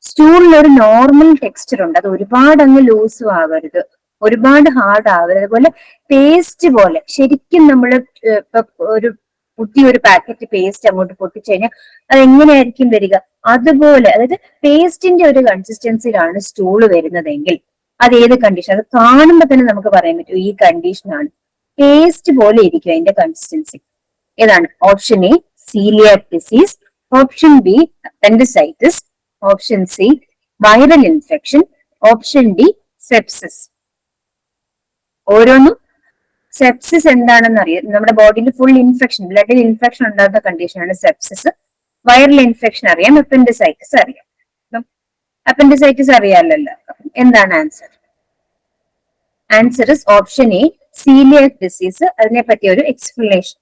സ്റ്റൂളിൽ ഒരു നോർമൽ ടെക്സ്ചർ ഉണ്ട്. അത് ഒരുപാട് അങ്ങ് ലൂസും ആവരുത്, ഒരുപാട് ഹാർഡ് ആവരുത്. അതുപോലെ പേസ്റ്റ് പോലെ ശരിക്കും നമ്മൾ ഒരു ഒരു പാക്കറ്റ് പേസ്റ്റ് അങ്ങോട്ട് പൊട്ടിച്ചു കഴിഞ്ഞാൽ അത് എങ്ങനെയായിരിക്കും വരിക? അതുപോലെ, അതായത് പേസ്റ്റിന്റെ ഒരു കൺസിസ്റ്റൻസിയിലാണ് സ്റ്റൂള് വരുന്നതെങ്കിൽ അത് ഏത് കണ്ടീഷൻ? അത് കാണുമ്പോൾ തന്നെ നമുക്ക് പറയാൻ പറ്റും ഈ കണ്ടീഷനാണ്. പേസ്റ്റ് പോലെ ഇരിക്കും അതിന്റെ കൺസിസ്റ്റൻസി. ഏതാണ്? Option A coeliac disease, option B appendicitis, option C viral infection, option D sepsis. ഓരോന്നും സെപ്സിസ് എന്താണെന്ന് അറിയാം. നമ്മുടെ ബോഡിയിൽ ഫുൾ ഇൻഫെക്ഷൻ, ബ്ലഡിൽ ഇൻഫെക്ഷൻ ഉണ്ടാകുന്ന കണ്ടീഷനാണ് സെപ്സിസ്. വൈറൽ ഇൻഫെക്ഷൻ അറിയാം, അപ്പൻഡിസൈറ്റിസ് അറിയാം. അപ്പൻഡിസൈറ്റിസ് അറിയാമല്ലോ. എന്താണ് answer? Answer is option A coeliac disease. അതിനെ പറ്റിയ ഒരു explanation.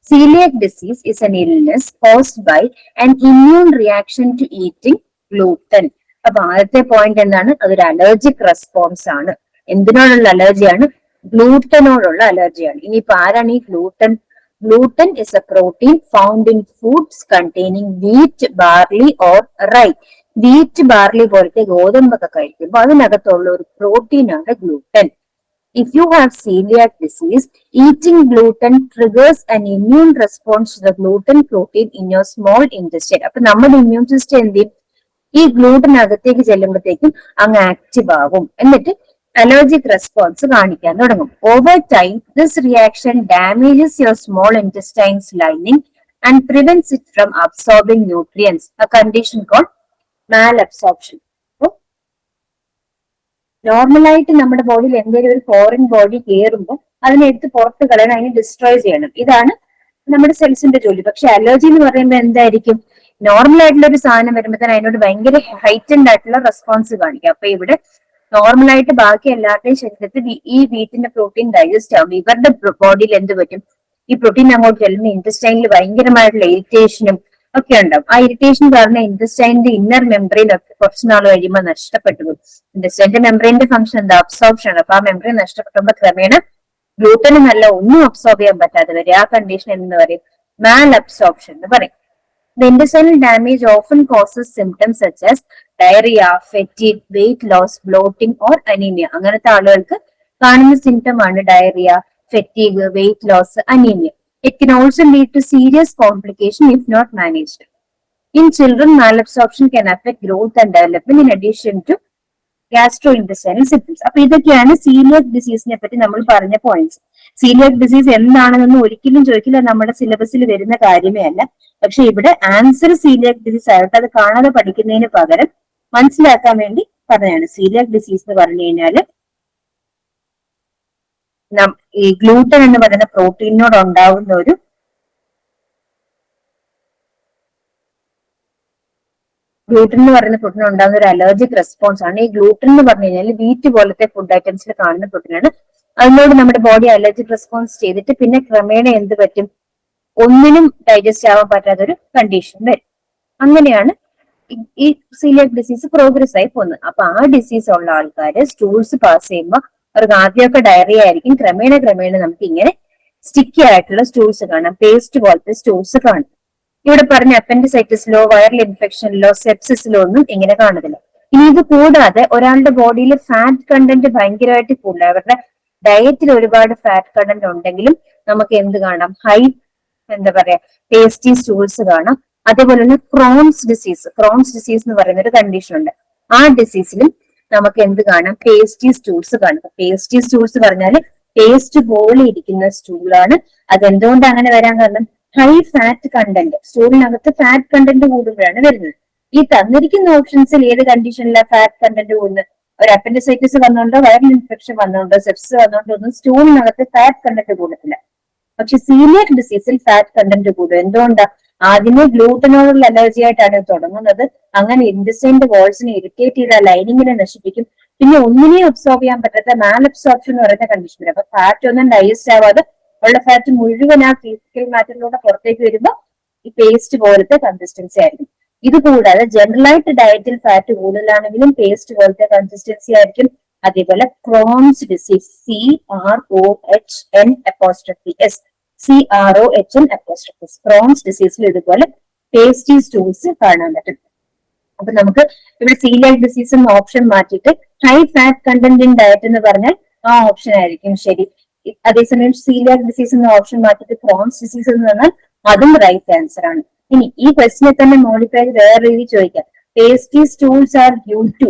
Celiac disease is an illness caused by an immune reaction to eating gluten. അപ്പൊ ആദ്യത്തെ പോയിന്റ് എന്താണ്? അതൊരു അലർജിക് റെസ്പോൺസ് ആണ്. എന്തിനോടുള്ള അലർജിയാണ്? ഗ്ലൂട്ടനോടുള്ള അലർജിയാണ്. ഇനിയിപ്പോ ആരാണ് ഈ gluten? Gluten is a protein found in foods containing wheat, barley or rye. Wheat, barley പോലത്തെ ഗോതമ്പൊക്കെ കഴിക്കുമ്പോൾ അതിനകത്തുള്ള ഒരു പ്രോട്ടീൻ ആണ് gluten. If you have celiac disease, eating gluten triggers an immune response to the gluten protein in your small intestine. അപ്പൊ നമ്മുടെ ഇമ്മ്യൂൺ സിസ്റ്റം എന്ത് ചെയ്യും? ഈ ഗ്ലൂട്ടൻ അകത്തേക്ക് ചെല്ലുമ്പോഴത്തേക്കും അങ്ങ് ആക്റ്റീവ് ആകും. എന്നിട്ട് അലർജിക് റെസ്പോൺസ് കാണിക്കാൻ തുടങ്ങും. Over time this reaction damages your small intestines lining and prevents it from absorbing nutrients, a condition called malabsorption. നോർമലായിട്ട് നമ്മുടെ ബോഡിയിൽ എന്തെങ്കിലും ഒരു ഫോറിൻ ബോഡി കയറുമ്പോൾ അതിനെ എടുത്ത് പുറത്ത് കളയണം, അതിനെ ഡിസ്ട്രോയ് ചെയ്യണം. ഇതാണ് നമ്മുടെ സെൽസിന്റെ ജോലി. പക്ഷെ അലർജി എന്ന് പറയുമ്പോൾ എന്തായിരിക്കും? നോർമൽ ആയിട്ടുള്ള ഒരു സാധനം വരുമ്പോൾ തന്നെ അതിനോട് ഭയങ്കര ഹൈറ്റൻഡ് ആയിട്ടുള്ള റെസ്പോൺസ് കാണിക്കുക. അപ്പൊ ഇവിടെ നോർമലായിട്ട് ബാക്കി എല്ലാവരുടെയും ശരീരത്തിൽ ഈ വീറ്റിന്റെ പ്രോട്ടീൻ ഡൈജസ്റ്റ് ആകും. ഇവരുടെ ബോഡിയിൽ എന്ത് പറ്റും? ഈ പ്രോട്ടീൻ അങ്ങോട്ട് ചെല്ലുമ്പോൾ ഇൻറ്റസ്റ്റൈനിൽ ഭയങ്കരമായിട്ടുള്ള ഇറിറ്റേഷനും ഒക്കെ ഉണ്ടാവും. ആ ഇറിറ്റേഷൻ കാരണം ഇൻറ്റസ്റ്റൈനിന്റെ ഇന്നർ മെംബ്രെയിൻ ഒക്കെ കുറച്ച് നാൾ കഴിയുമ്പോൾ നഷ്ടപ്പെട്ടു പോകും. ഇൻറ്റസ്റ്റൈനിന്റെ മെംബ്രെയിന്റെ ഫംഗ്ഷൻ എന്താ? അബ്സോർപ്ഷൻ. അപ്പൊ ആ മെംബ്രെയിൻ നഷ്ടപ്പെടുമ്പോൾ ക്രമേണ ഗ്ലൂട്ടന് നല്ല ഒന്നും അബ്സോർബ് ചെയ്യാൻ പറ്റാതെ വരും. ആ കണ്ടീഷൻ എന്ന് പറയും മാൽ അബ്സോർപ്ഷൻ എന്ന് പറയും. The intestinal damage often causes symptoms such as diarrhea, fatigue, weight loss, bloating or anemia. അങ്ങനത്തെ ആളുകൾക്ക് കാണുന്ന സിംറ്റം ആണ് diarrhoea, fatigue, weight loss, anaemia. It can also lead to serious complication if not managed. In children, malabsorption can affect growth and development in addition to gastrointestinal symptoms. അപ്പൊ ഇതൊക്കെയാണ് സീലിയാക് ഡിസീസിനെ പറ്റി നമ്മൾ പറഞ്ഞ പോയിന്റ്സ്. സീലിയാക് ഡിസീസ് എന്താണെന്നൊന്നും ഒരിക്കലും ചോദിക്കില്ല, നമ്മുടെ സിലബസിൽ വരുന്ന കാര്യമേ അല്ല. പക്ഷെ ഇവിടെ ആൻസർ സീലിയാക് ഡിസീസ് ആയിട്ട് അത് കാണാതെ പഠിക്കുന്നതിന് പകരം മനസ്സിലാക്കാൻ വേണ്ടി പറഞ്ഞതാണ്. സീലിയാക് ഡിസീസ് എന്ന് പറഞ്ഞു കഴിഞ്ഞാല് ഈ ഗ്ലൂട്ടൻ എന്ന് പറയുന്ന പ്രോട്ടീനോട് ഉണ്ടാവുന്ന ഒരു അലർജിക് റെസ്പോൺസ് ആണ്. ഈ ഗ്ലൂട്ടൻ എന്ന് പറഞ്ഞു കഴിഞ്ഞാൽ വീറ്റ് പോലത്തെ ഫുഡ് ഐറ്റംസിൽ കാണുന്ന പ്രോട്ടീനാണ്. അതിനോട് നമ്മുടെ ബോഡി അലർജിക് റെസ്പോൺസ് ചെയ്തിട്ട് പിന്നെ ക്രമേണ എന്ത് പറ്റും, ഒന്നിനും ഡൈജസ്റ്റ് ആവാൻ പറ്റാത്തൊരു കണ്ടീഷൻ വരും. അങ്ങനെയാണ് ഈ സീലിയാക് ഡിസീസ് പ്രോഗ്രസ് ആയി പോകുന്നത്. അപ്പൊ ആ ഡിസീസ് ഉള്ള ആൾക്കാര് സ്റ്റൂൾസ് പാസ് ചെയ്യുമ്പോൾ അവർക്ക് ആദ്യമൊക്കെ ഡയറിയ ആയിരിക്കും, ക്രമേണ നമുക്ക് ഇങ്ങനെ സ്റ്റിക്കി ആയിട്ടുള്ള സ്റ്റൂൾസ് കാണാം, പേസ്റ്റ് പോലത്തെ സ്റ്റൂൾസ് കാണും. ഇവിടെ പറഞ്ഞ അപ്പൻഡിസൈറ്റിസിലോ വൈറൽ ഇൻഫെക്ഷനിലോ സെപ്സിസിലോ ഒന്നും ഇങ്ങനെ കാണുന്നില്ല. ഇനി ഇത് കൂടാതെ ഒരാളുടെ ബോഡിയിൽ ഫാറ്റ് കണ്ടന്റ് ഭയങ്കരമായിട്ട് കൂടുതൽ, അവരുടെ ഡയറ്റിൽ ഒരുപാട് ഫാറ്റ് കണ്ടന്റ് ഉണ്ടെങ്കിലും നമുക്ക് എന്ത് കാണാം, ഹൈ എന്താ പറയാ പേസ്റ്റി സ്റ്റൂൾസ് കാണാം. അതേപോലെ തന്നെ ക്രോൺസ് ഡിസീസ് എന്ന് പറയുന്ന ഒരു കണ്ടീഷൻ ഉണ്ട്. ആ ഡിസീസിലും നമുക്ക് എന്ത് കാണാം, പേസ്റ്റി സ്റ്റൂൾസ് കാണാം. പേസ്റ്റി സ്റ്റൂൾസ് പറഞ്ഞാൽ പേസ്റ്റ് പോലെ ഇരിക്കുന്ന സ്റ്റൂളാണ്. അതെന്തുകൊണ്ട് അങ്ങനെ വരാൻ കാരണം, ഹൈ ഫാറ്റ് കണ്ടന്റ്, സ്റ്റൂളിനകത്ത് ഫാറ്റ് കണ്ടന്റ് കൂടുമ്പോഴാണ് വരുന്നത്. ഈ തന്നിരിക്കുന്ന ഓപ്ഷൻസിൽ ഏത് കണ്ടീഷനിലാണ് ഫാറ്റ് കണ്ടന്റ് കൂടുന്നത്? ഒരു അപ്പൻഡിസൈറ്റിസ് വന്നുകൊണ്ടോ വൈറൽ ഇൻഫെക്ഷൻ വന്നുകൊണ്ടോ സെപ്സിസ് വന്നുകൊണ്ടോ ഒന്നും സ്റ്റൂളിനകത്ത് ഫാറ്റ് കണ്ടന്റ് കൂടത്തില്ല. പക്ഷെ സീലിയാക് ഡിസീസിൽ ഫാറ്റ് കണ്ടന്റ് കൂടും. എന്തുകൊണ്ടാ? ആദ്യമേ ഗ്ലൂട്ടനോടുള്ള അലർജി ആയിട്ടാണ് തുടങ്ങുന്നത്. അങ്ങനെ ഇൻഡസ്റ്റൈന്റെ വാൾസിനെ ഇറിറ്റേറ്റ് ചെയ്ത ലൈനിങ്ങിനെ നശിപ്പിക്കും. പിന്നെ ഒന്നിനെയും അബ്സോർബ് ചെയ്യാൻ പറ്റാത്ത മാൽ അബ്സോർപ്ഷൻ എന്ന് പറയുന്ന കണ്ടീഷൻ വരും. അപ്പൊ ഫാറ്റ് ഒന്നും ഡൈജസ്റ്റ് ആവാതെ ഉള്ള ഫാറ്റ് മുഴുവൻ ആ ഫിസിക്കൽ മാറ്ററിലൂടെ പുറത്തേക്ക് വരുമ്പോൾ ഈ പേസ്റ്റ് പോലത്തെ കൺസിസ്റ്റൻസി ആയിരിക്കും. ഇത് കൂടാതെ ജനറലായിട്ട് ഡയറ്റിൽ ഫാറ്റ് കൂടുതലാണെങ്കിലും പേസ്റ്റ് പോലത്തെ കൺസിസ്റ്റൻസി ആയിരിക്കും. അതേപോലെ ക്രോൺസ് ഡിസീസ്, CROHN', ക്രോൺസ് ഡിസീസിൽ ഇതുപോലെ പേസ്റ്റി സ്റ്റൂൾസ് കാണാൻ പറ്റും. അപ്പൊ നമുക്ക് ഇവിടെ സീലിയാക് ഡിസീസ് എന്ന ഓപ്ഷൻ മാറ്റിയിട്ട് high fat content in diet എന്ന് പറഞ്ഞാൽ ആ ഓപ്ഷൻ ആയിരിക്കും ശരി. അതേസമയം സീലിയാക് ഡിസീസ് എന്ന ഓപ്ഷൻ മാറ്റിയിട്ട് ക്രോൺസ് ഡിസീസ് എന്ന് പറഞ്ഞാൽ അതും റൈറ്റ് ആൻസർ ആണ്. ഇനി ഈ ക്വസ്റ്റിനെ തന്നെ മോഡിഫൈ വേറെ രീതി ചോദിക്കാം. Pasty stools are due to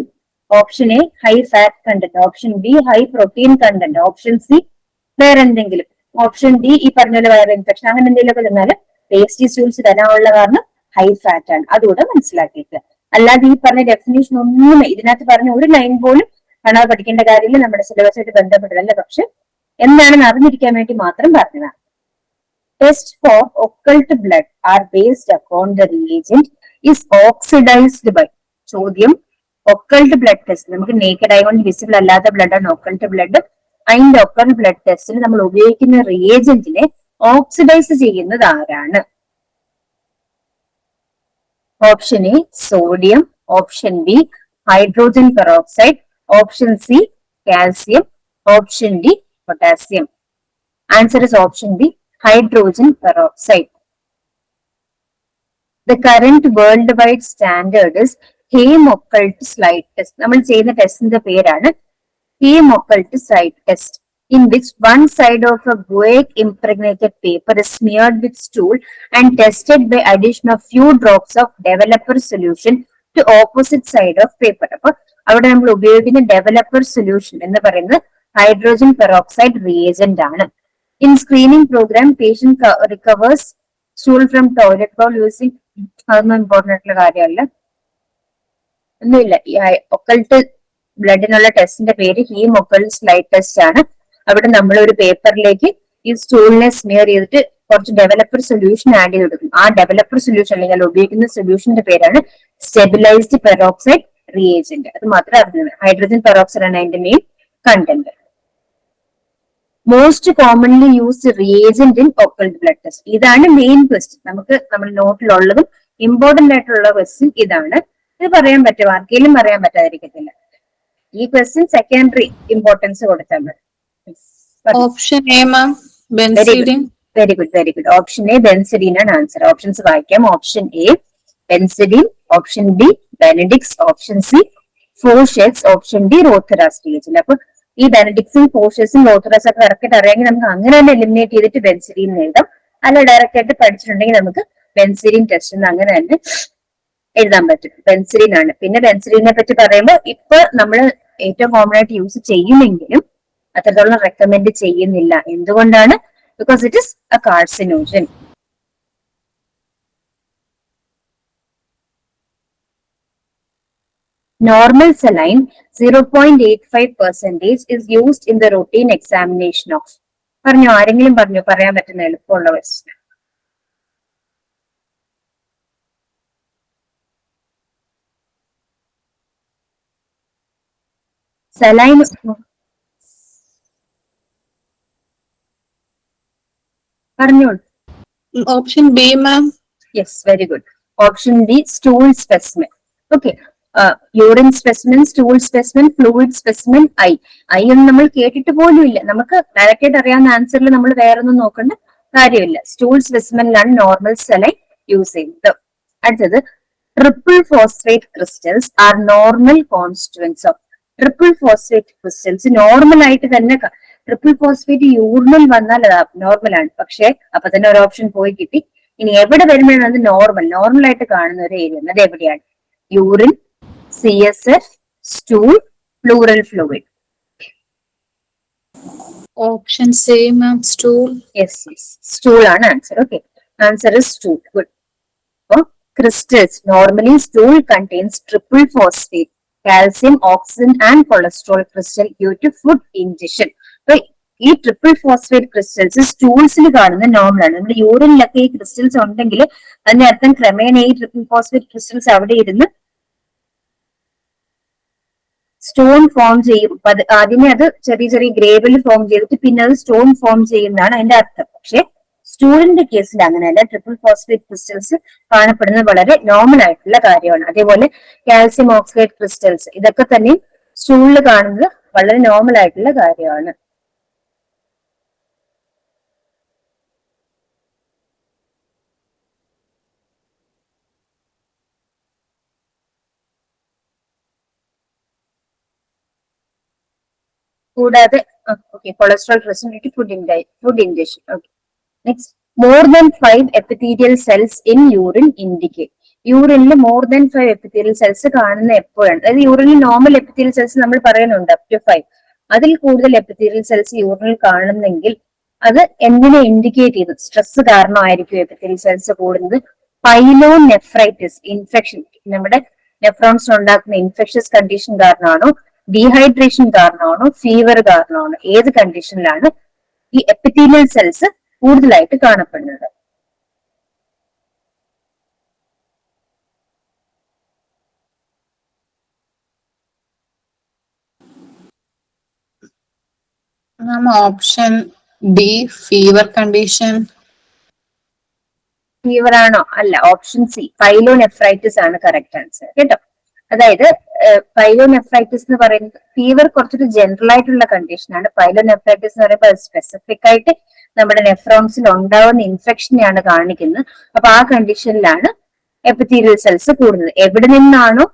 option A high fat content, option B high protein content, option C വേറെ എന്തെങ്കിലും, ഓപ്ഷൻ ഡി ഈ പറഞ്ഞ പോലെ വൈറൽ ഇൻഫെക്ഷൻ, അങ്ങനെ എന്തെങ്കിലുമൊക്കെ തന്നാല് പേസ്റ്റി സ്റ്റൂൾസ് തരാനുള്ള കാരണം ഹൈ ഫാറ്റ് ആണ്. അതുകൂടെ മനസ്സിലാക്കിയിട്ട്, അല്ലാതെ ഈ പറഞ്ഞ ഡെഫിനേഷൻ ഒന്നും ഇതിനകത്ത് പറഞ്ഞ ഒരു ലൈൻ പോലും കാണാതെ പഠിക്കേണ്ട കാര്യമില്ല, നമ്മുടെ സിലബസായിട്ട് ബന്ധപ്പെട്ടതല്ല. പക്ഷെ എന്താണെന്ന് അറിഞ്ഞിരിക്കാൻ വേണ്ടി മാത്രം പറഞ്ഞതാണ്. Tests for occult blood are based upon the reagent is oxidized by. ചോദ്യം ഒക്കൾട്ട് ബ്ലഡ് ടെസ്റ്റ്, നമുക്ക് നേക്കഡ് ആയി കൊണ്ട് വിസിബിൾ അല്ലാത്ത ബ്ലഡ് ആണ് ഒക്കൾട്ട് ബ്ലഡ്. അതിന്റെ ഒക്കൾട്ട് ബ്ലഡ് ടെസ്റ്റിൽ നമ്മൾ ഉപയോഗിക്കുന്ന റിയേജന്റിനെ ഓക്സിഡൈസ് ചെയ്യുന്നത് ആരാണ്? Option A sodium, option B hydrogen peroxide, option C calcium, option D potassium. Answer is option B hydrogen peroxide. The current worldwide standard is Haim occult slide test. നമ്മൾ ചെയ്യുന്ന ടെസ്റ്റിന്റെ പേരാണ് Haim occult slide test, in which one side of a guaiac impregnated paper is smeared with stool and tested by addition of few drops of developer solution to opposite side of paper. അപ്പൊ അവിടെ നമ്മൾ ഉപയോഗിക്കുന്ന ഡെവലപ്പർ സൊല്യൂഷൻ എന്ന് പറയുന്നത് ഹൈഡ്രോജൻ പെറോക്സൈഡ് റിയേജന്റ് ആണ്. In screening program, patient recovers stool from toilet bowl using, അതൊന്നും ഇമ്പോർട്ടൻ്റ് ആയിട്ടുള്ള കാര്യമല്ല, ഒന്നുമില്ല. ഈ ഒക്കൾട്ട് ബ്ലഡിനുള്ള ടെസ്റ്റിന്റെ പേര് ഹീം ഒക്കൾട്ട് സ്ലൈഡ് ടെസ്റ്റ് ആണ്. അവിടെ നമ്മൾ ഒരു പേപ്പറിലേക്ക് ഈ സ്റ്റൂളിനെ സ്മിയർ ചെയ്തിട്ട് കുറച്ച് ഡെവലപ്പർ സൊല്യൂഷൻ ആഡ് ചെയ്ത് കൊടുക്കും. ആ ഡെവലപ്പർ സൊല്യൂഷൻ അല്ലെങ്കിൽ ഉപയോഗിക്കുന്ന സൊല്യൂഷന്റെ പേരാണ് സ്റ്റെബിലൈസ്ഡ് പെറോക്സൈഡ് റിയേജന്റ്. അത് മാത്രമേ അറിഞ്ഞത്. ഹൈഡ്രോജൻ പെറോക്സൈഡ് ആണ് അതിന്റെ main content. Most commonly used reagent in occult blood test. ഇതാണ് മെയിൻ ക്വസ്റ്റ്യൻ. നമുക്ക് നമ്മുടെ നോട്ടിലുള്ളതും ഇമ്പോർട്ടന്റ് ആയിട്ടുള്ള ക്വസ്റ്റ്യൻ ഇതാണ്. ഇത് പറയാൻ പറ്റും, ആർക്കെങ്കിലും പറയാൻ പറ്റാതിരിക്കത്തില്ല. ഈ ക്വസ്റ്റ്യൻ സെക്കൻഡറി ഇമ്പോർട്ടൻസ് കൊടുത്താൽ മതി. Option A ma'am, benzidine. Very good. Option A benzidine ആണ് ആൻസർ. ഓപ്ഷൻസ് വായിക്കാം. Option A benzidine, option B Benedict's, option C Fouchet's, option D Rothera's reagent. അപ്പൊ ഈ ബെനഡിക്സും ഫോർഷെറ്റ്സും റോത്തറാസ് ഒക്കെ കറക്റ്റ് അറിയാമെങ്കിൽ നമുക്ക് അങ്ങനെ തന്നെ എലിമിനേറ്റ് ചെയ്തിട്ട് ബെൻസിഡിൻ എഴുതാം. അല്ല ഡയറക്റ്റ് ആയിട്ട് പഠിച്ചിട്ടുണ്ടെങ്കിൽ നമുക്ക് ബെൻസിഡിൻ ടെസ്റ്റ് എന്ന് അങ്ങനെ തന്നെ എഴുതാൻ പറ്റും. ബെൻസിഡിൻ ആണ്. പിന്നെ ബെൻസിഡിനെ പറ്റി പറയുമ്പോൾ ഇപ്പൊ നമ്മൾ ഏറ്റവും കോമൺ ആയിട്ട് യൂസ് ചെയ്യുമെങ്കിലും അത്രത്തോളം റെക്കമെൻഡ് ചെയ്യുന്നില്ല. എന്തുകൊണ്ടാണ്? Because it is A carcinogen. Normal saline 0.85% is used in the routine examination of. പറഞ്ഞോ, ആരെങ്കിലും പറഞ്ഞോ, പറയാൻ പറ്റുന്ന എളുപ്പമുള്ള ക്വസ്റ്റ്യൻ. സലൈൻ പറഞ്ഞോളൂ. Option B, ma'am. Yes, very good. Option B, stool specimen. Okay, urine specimen, stool specimen, fluid specimen, I ഒന്നും നമ്മൾ കേട്ടിട്ട് പോലും ഇല്ല. നമുക്ക് ഡയറക്റ്റ് ആയിട്ട് അറിയാവുന്ന ആൻസറിൽ നമ്മൾ വേറെ ഒന്നും നോക്കേണ്ട കാര്യമില്ല. സ്റ്റൂൾ സ്പെസിമെനിലാണ് നോർമൽ സെലൈൻ യൂസ് ചെയ്യുന്നത്. അടുത്തത്, triple phosphate crystals are normal constituents of. Triple phosphate crystals normal ആയിട്ട് തന്നെ, ട്രിപ്പിൾ ഫോസ്ഫേറ്റ് യൂറിനിൽ വന്നാൽ അത് അബ്നോർമൽ ആണ്. പക്ഷെ അപ്പൊ തന്നെ ഒരു ഓപ്ഷൻ പോയി കിട്ടി. ഇനി എവിടെ വരുമ്പോഴാണ് അത് നോർമൽ ആയിട്ട് കാണുന്ന ഒരു ഏരിയ? അത് എവിടെയാണ്? Urine, CSF, stool, pleural fluid. Option C, ma'am. Stool. Yes, stool ആണ് answer. Okay, answer is stool. Good. അപ്പൊ crystals normally stool contains triple phosphate, calcium, oxygen and cholesterol crystal due to food injection. അപ്പൊ ഈ ട്രിപ്പിൾ ഫോസ്ഫേറ്റ് ക്രിസ്റ്റൽസ് സ്റ്റൂൾസിൽ കാണുന്ന നോർമൽ ആണ്. നമ്മുടെ യൂറിനിലൊക്കെ ഈ ക്രിസ്റ്റൽസ് ഉണ്ടെങ്കിൽ അതിന്റെ അർത്ഥം ക്രമേണ ഈ ട്രിപ്പിൾ ഫോസ്ഫേറ്റ് ക്രിസ്റ്റൽസ് അവിടെ ഇരുന്ന് സ്റ്റോൺ ഫോം ചെയ്യും. ആദ്യമേ അത് ചെറിയ ചെറിയ ഗ്രേവിൽ ഫോം ചെയ്തിട്ട് പിന്നെ അത് സ്റ്റോൺ ഫോം ചെയ്യുന്നതാണ് അതിന്റെ അർത്ഥം. പക്ഷെ സ്റ്റൂളിന്റെ കേസിൽ അങ്ങനെയല്ല. ട്രിപ്പിൾ ഫോസ്ഫേറ്റ് ക്രിസ്റ്റൽസ് കാണപ്പെടുന്നത് വളരെ നോർമൽ ആയിട്ടുള്ള കാര്യമാണ്. അതേപോലെ കാൽസ്യം ഓക്സൈഡ് ക്രിസ്റ്റൽസ്, ഇതൊക്കെ തന്നെ സ്റ്റൂളിൽ കാണുന്നത് വളരെ നോർമൽ ആയിട്ടുള്ള കാര്യമാണ്. കൂടാതെ cholesterol present food injection. Okay, next, more than 5 epithelial cells in urine indicate. യൂറിനിൽ മോർ ദാൻ 5 എപ്പിത്തീരിയൽ സെൽസ് കാണുന്ന എപ്പോഴാണ്? അതായത് യൂറിനിൽ നോർമൽ എപ്പിത്തീരിയൽ സെൽസ് നമ്മൾ പറയുന്നുണ്ട് അപ് ടു 5. അതിൽ കൂടുതൽ എപ്പിത്തീരിയൽ സെൽസ് യൂറിനിൽ കാണുന്നെങ്കിൽ അത് എന്തിനെ ഇൻഡിക്കേറ്റ് ചെയ്യുന്നു? സ്ട്രെസ് കാരണമായിരിക്കും എപ്പിത്തീരിയൽ സെൽസ് കൂടുന്നത്. പൈലോനെഫ്രൈറ്റിസ്, ഇൻഫെക്ഷൻ, നമ്മുടെ നെഫ്രോൺസ് ഉണ്ടാക്കുന്ന ഇൻഫെക്ഷസ് കണ്ടീഷൻ കാരണമാണോ, ഡീഹൈഡ്രേഷൻ കാരണമാണോ, ഫീവർ കാരണമാണോ? ഏത് കണ്ടീഷനിലാണ് ഈ എപ്പിത്തീലിയൽ സെൽസ് കൂടുതലായിട്ട് കാണപ്പെടുന്നത്? Ma'am, option B, fever condition. Fever ആണോ? അല്ല, ഓപ്ഷൻ സി, പൈലോനെഫ്രൈറ്റിസ് ആണ് കറക്റ്റ് ആൻസർ കേട്ടോ. അതായത് പൈലോനെഫ്രൈറ്റിസ് എന്ന് പറയുന്നത് ഫീവർ കുറച്ചൊരു ജനറൽ ആയിട്ടുള്ള കണ്ടീഷനാണ്. പൈലോനെഫ്രൈറ്റിസ് എന്ന് പറയുമ്പോൾ സ്പെസിഫിക് ആയിട്ട് നമ്മുടെ നെഫ്രോൺസിൽ ഉണ്ടാവുന്ന ഇൻഫെക്ഷനെയാണ് കാണിക്കുന്നത്. അപ്പൊ ആ കണ്ടീഷനിലാണ് എപ്പിത്തീരിയൽ സെൽസ് കൂടുന്നത്. എവിടെ നിന്നാണോ,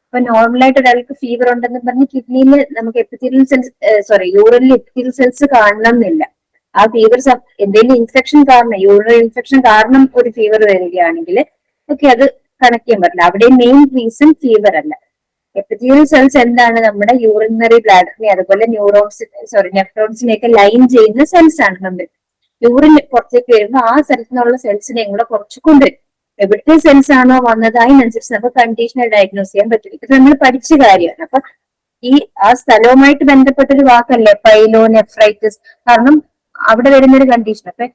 ഇപ്പൊ നോർമലായിട്ട് ഒരാൾക്ക് ഫീവർ ഉണ്ടെന്ന് പറഞ്ഞ് കിഡ്നിയിൽ നമുക്ക് എപ്പിത്തീരിയൽ സെൽസ് യൂറിനിൽ എപ്പിത്തീരിയൽ സെൽസ് കാണണം എന്നില്ല. ആ ഫീവർ എന്തെങ്കിലും ഇൻഫെക്ഷൻ കാരണം, യൂറിനറി ഇൻഫെക്ഷൻ കാരണം ഒരു ഫീവർ വരികയാണെങ്കിൽ ഓക്കെ, അത് കണക്ട് ചെയ്യാൻ പറ്റില്ല. അവിടെ മെയിൻ റീസൺ ഫീവർ അല്ല. എപ്പിത്തീരിയൽ സെൽസ് എന്താണ്? നമ്മുടെ യൂറിനറി ബ്ലാഡറിനെ അതുപോലെ നെഫ്രോൺസിനെയൊക്കെ ലൈൻ ചെയ്യുന്ന സെൽസ് ആണ്. നമ്മൾ യൂറിൻ പുറത്തേക്ക് വരുമ്പോൾ ആ സ്ഥലത്തുനിന്നുള്ള സെൽസിനെ കൂടെ കുറച്ച് കൊണ്ടുവരും. എവിടുത്തെ സെൽസ് ആണോ വന്നത് അതിനനുസരിച്ച് നമുക്ക് കണ്ടീഷനെ ഡയഗ്നോസ് ചെയ്യാൻ പറ്റും. ഇത് നമ്മൾ പഠിച്ച കാര്യമാണ്. അപ്പൊ ഈ ആ സ്ഥലവുമായിട്ട് ബന്ധപ്പെട്ടൊരു വാക്കല്ലേ പൈലോനെഫ്രൈറ്റിസ്. കാരണം അവിടെ വരുന്ന ഒരു കണ്ടീഷൻ. അപ്പൊ